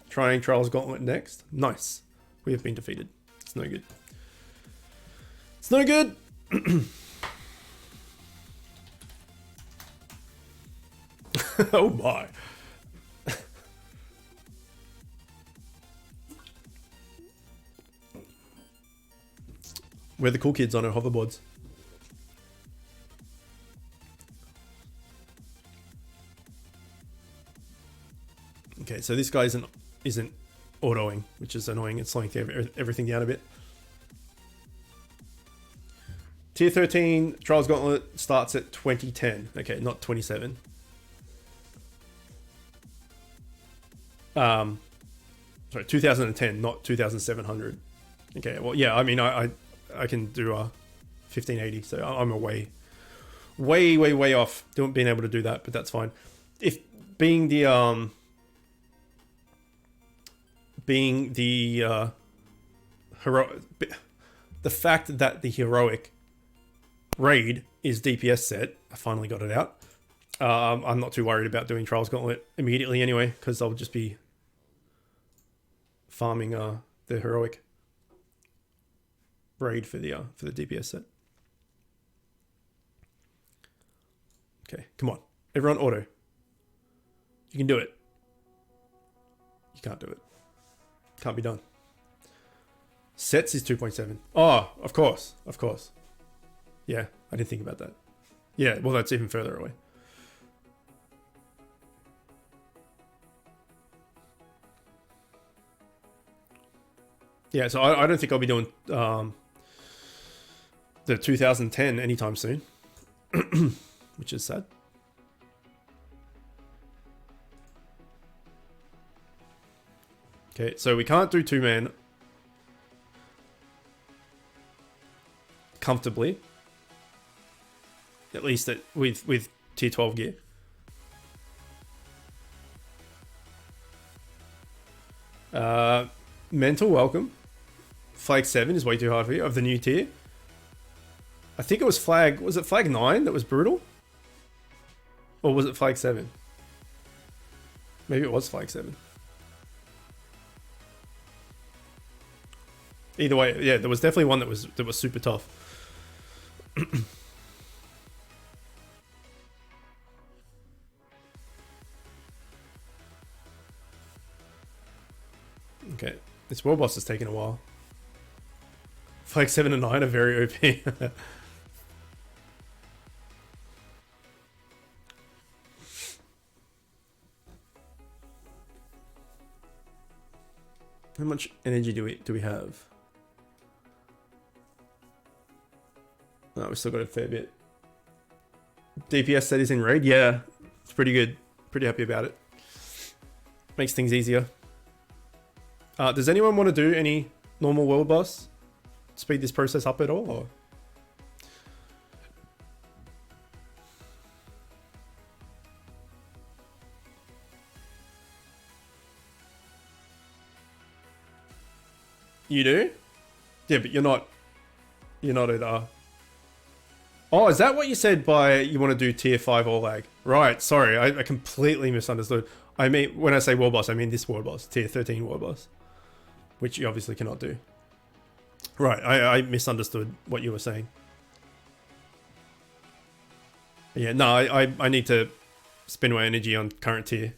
Trying Trials Gauntlet next. Nice. We have been defeated. It's no good. It's no good. Oh my. We're the cool kids on our hoverboards. Okay, so this guy isn't autoing, which is annoying. It's slowing everything down a bit. Tier 13 Trials Gauntlet starts at 2010. Okay, not 27. Sorry, 2010, not 2700. Okay, well, yeah, I mean, I can do 1580, so I'm way off being able to do that, but that's fine. If being the the fact that the heroic raid is DPS set, I finally got it out. I'm not too worried about doing Trials Gauntlet immediately anyway, because I'll just be farming the heroic raid for the DPS set. Okay, come on, everyone, auto. You can do it. You can't do it. Can't be done. Sets is 2.7. Oh, of course. Yeah, I didn't think about that. Yeah, well, that's even further away. Yeah, so I don't think I'll be doing the 2010 anytime soon, which is sad. Okay, so we can't do 2-man comfortably, at least with tier 12 gear. Mental, welcome. Flag 7 is way too hard for you, of the new tier. I think it was flag 9 that was brutal? Or was it flag 7? Maybe it was flag 7. Either way, yeah, there was definitely one that was super tough. Okay, this world boss is taking a while. Flag 7 and 9 are very OP. How much energy do we have? Oh, we still got a fair bit. DPS set is in raid. Yeah, it's pretty good. Pretty happy about it. Makes things easier. Does anyone want to do any normal world boss? Speed this process up at all? Or? You do? Yeah, but you're not at Oh, is that what you said by you want to do tier 5 all lag? Right, sorry, I completely misunderstood. I mean, when I say world boss, I mean this world boss, tier 13 world boss, which you obviously cannot do. Right, I misunderstood what you were saying. Yeah, no, I need to spend my energy on current tier,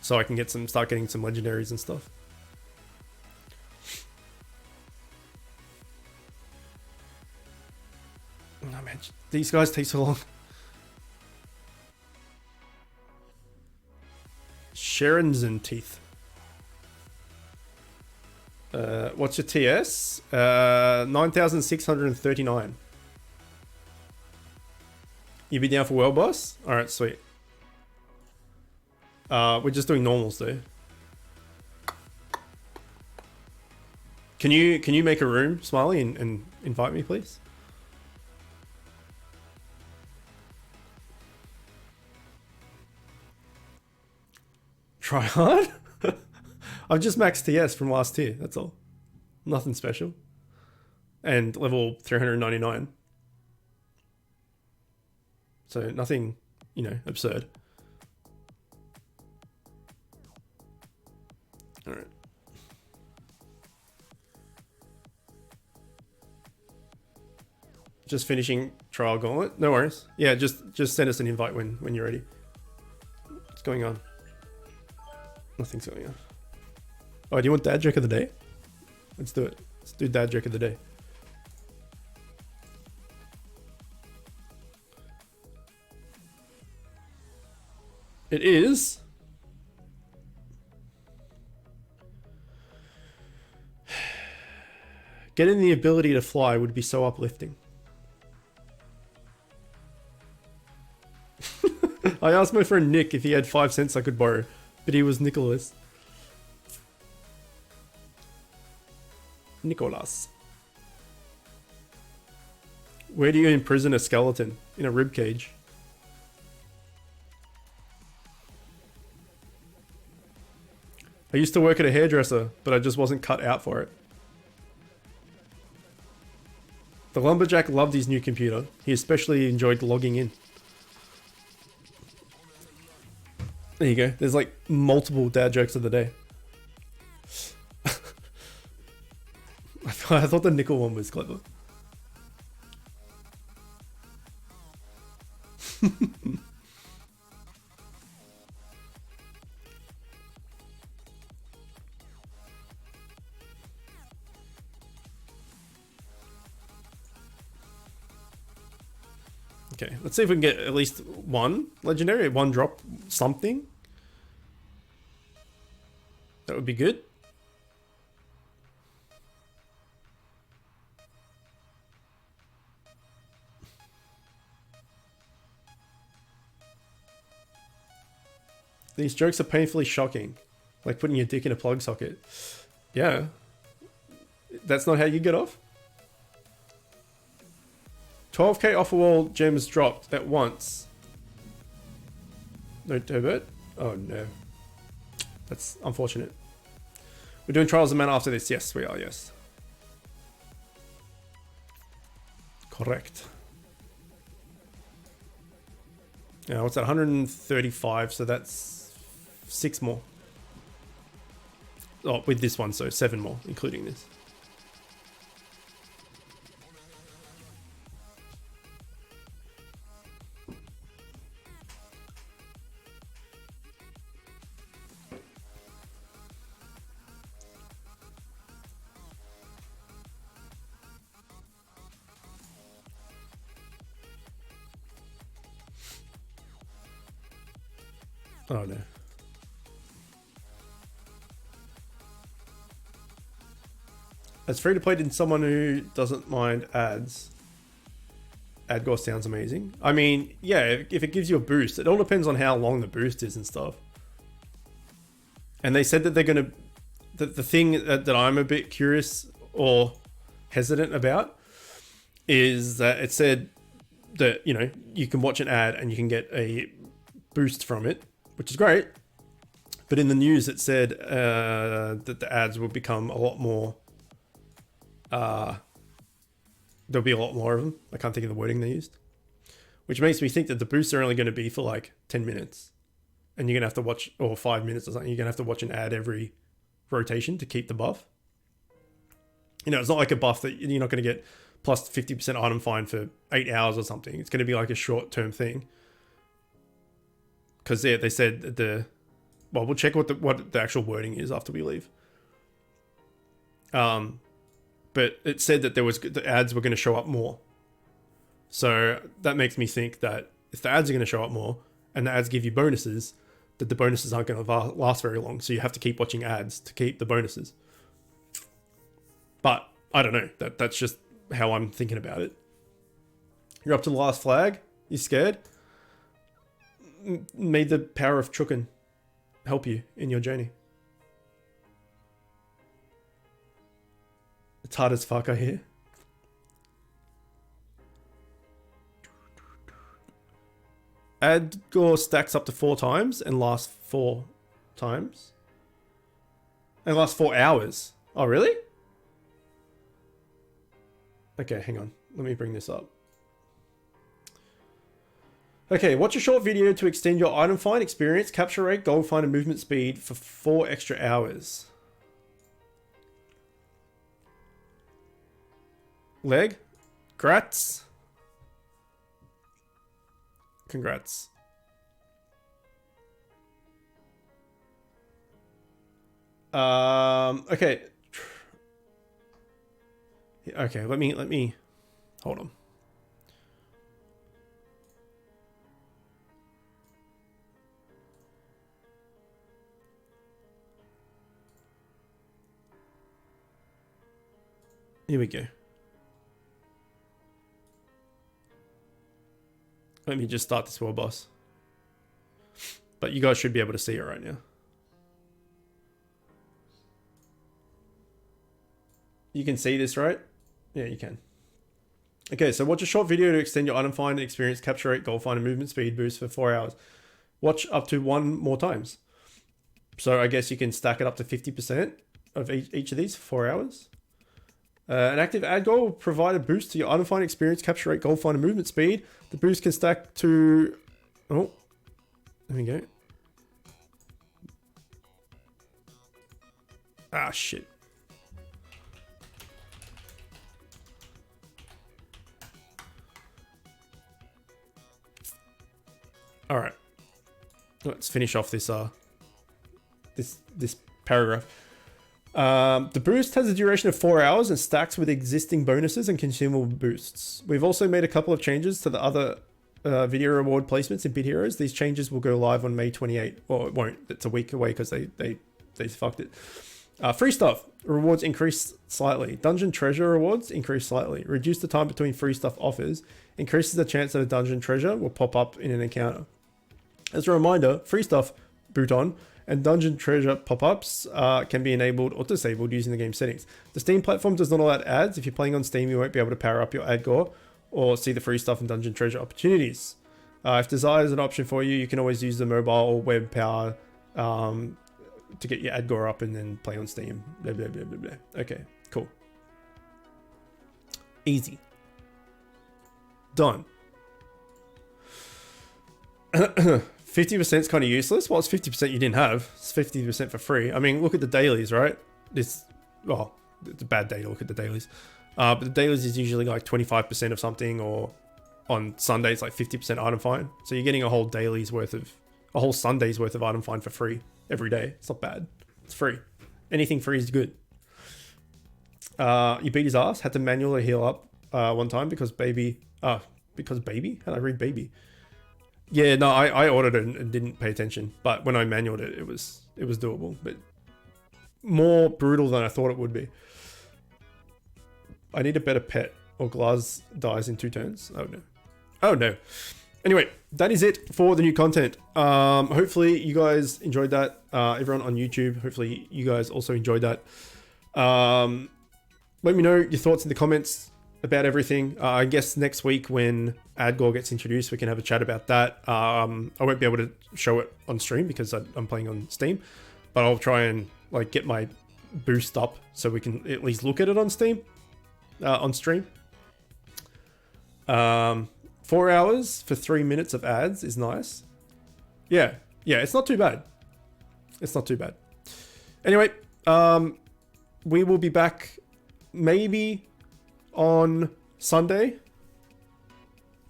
so I can start getting some legendaries and stuff. Oh man, these guys take so long. Sharon's and teeth. What's your TS? 9,639. You be down for world boss? Alright, sweet. We're just doing normals though. Can you make a room, Smiley, and invite me, please? Try hard? I've just maxed TS from last tier, that's all. Nothing special. And level 399. So nothing, absurd. Alright. Just finishing trial gauntlet. No worries. Yeah, just send us an invite when you're ready. What's going on? Nothing's going on. Oh, do you want dad joke of the day? Let's do it. Let's do dad joke of the day. It is getting the ability to fly would be so uplifting. I asked my friend Nick if he had 5 cents I could borrow, but he was Nicholas. Nicholas. Where do you imprison a skeleton? In a rib cage. I used to work at a hairdresser, but I just wasn't cut out for it. The lumberjack loved his new computer. He especially enjoyed logging in. There you go. There's like multiple dad jokes of the day. I thought the nickel one was clever. Okay, let's see if we can get at least one legendary, one drop something. That would be good. These jokes are painfully shocking. Like putting your dick in a plug socket. Yeah. That's not how you get off? 12k offer-wall gems dropped at once. No turbot? Oh no. That's unfortunate. We're doing Trials of Mana after this. Yes, we are, yes. Correct. Yeah, what's that? 135, so that's 6 more. Oh, with this one, so 7 more, including this. Oh no. It's free to play to someone who doesn't mind ads. Adgore sounds amazing. I mean, yeah, if it gives you a boost, it all depends on how long the boost is and stuff. And they said that they're going to... The thing that I'm a bit curious or hesitant about is that it said that, you know, you can watch an ad and you can get a boost from it, which is great. But in the news, it said that the ads will become a lot more... there'll be a lot more of them. I can't think of the wording they used. Which makes me think that the boosts are only going to be for like 10 minutes. And you're going to have to watch, or 5 minutes or something, you're going to have to watch an ad every rotation to keep the buff. You know, it's not like a buff that you're not going to get plus 50% item find for 8 hours or something. It's going to be like a short-term thing. Because they said the... Well, we'll check what the actual wording is after we leave. But it said that the ads were going to show up more. So that makes me think that if the ads are going to show up more and the ads give you bonuses, that the bonuses aren't going to last very long. So you have to keep watching ads to keep the bonuses. But I don't know. That's just how I'm thinking about it. You're up to the last flag. You scared? May the power of Chook help you in your journey. It's hard as fuck, I hear. Adgore stacks up to 4 times and lasts 4 times. And lasts 4 hours. Oh, really? Okay, hang on. Let me bring this up. Okay, watch a short video to extend your item find experience, capture rate, gold find, and movement speed for 4 extra hours. leg. Grats. Congrats. Okay. Okay, let me hold on. Here we go. Let me just start this world boss. But you guys should be able to see it right now. You can see this, right? Yeah, you can. Okay, so watch a short video to extend your item find and experience capture rate, goal find, and movement speed boost for 4 hours. Watch up to 1 more times. So I guess you can stack it up to 50% of each of these for 4 hours. An active ad goal will provide a boost to your item find experience, capture rate, goal find, and movement speed. The boost can stack to... Oh, there we go. Ah, shit. All right, let's finish off this this paragraph. The boost has a duration of 4 hours and stacks with existing bonuses and consumable boosts. We've also made a couple of changes to the other video reward placements in Bit Heroes. These changes will go live on May 28th. Or it won't. It's a week away because they fucked it. Free stuff. Rewards increase slightly. Dungeon treasure rewards increase slightly. Reduce the time between free stuff offers. Increases the chance that a dungeon treasure will pop up in an encounter. As a reminder, free stuff boot on and dungeon treasure pop-ups can be enabled or disabled using the game settings. The Steam platform does not allow ads. If you're playing on Steam, you won't be able to power up your ad gore or see the free stuff and dungeon treasure opportunities. If desire is an option for you, you can always use the mobile or web power to get your ad gore up and then play on Steam. Blah, blah, blah, blah, blah. Okay, cool. Easy. Done. 50% is kind of useless. Well, it's 50% you didn't have. It's 50% for free. I mean, look at the dailies, right? It's a bad day to look at the dailies. But the dailies is usually like 25% of something, or on Sunday it's like 50% item find. So you're getting a whole Sunday's worth of item find for free every day. It's not bad. It's free. Anything free is good. You beat his ass. Had to manually heal up one time because baby. How did I read baby? Yeah, no, I ordered it and didn't pay attention. But when I manualed it, it was doable. But more brutal than I thought it would be. I need a better pet, or Glaz dies in 2 turns. Oh no. Oh no. Anyway, that is it for the new content. Hopefully you guys enjoyed that. Everyone on YouTube, hopefully you guys also enjoyed that. Let me know your thoughts in the comments about everything. I guess next week when AdGore gets introduced, we can have a chat about that. I won't be able to show it on stream because I'm playing on Steam, but I'll try and like get my boost up so we can at least look at it on Steam, on stream. 4 hours for 3 minutes of ads is nice. Yeah, it's not too bad. It's not too bad. Anyway, we will be back maybe on Sunday,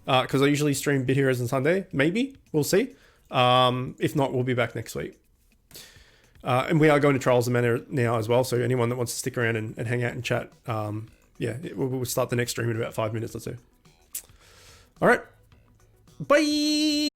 because I usually stream Bit Heroes on Sunday. Maybe, we'll see. If not, we'll be back next week. And we are going to Trials of Mana now as well, so anyone that wants to stick around and hang out and chat, we'll start the next stream in about 5 minutes or so. All right, bye.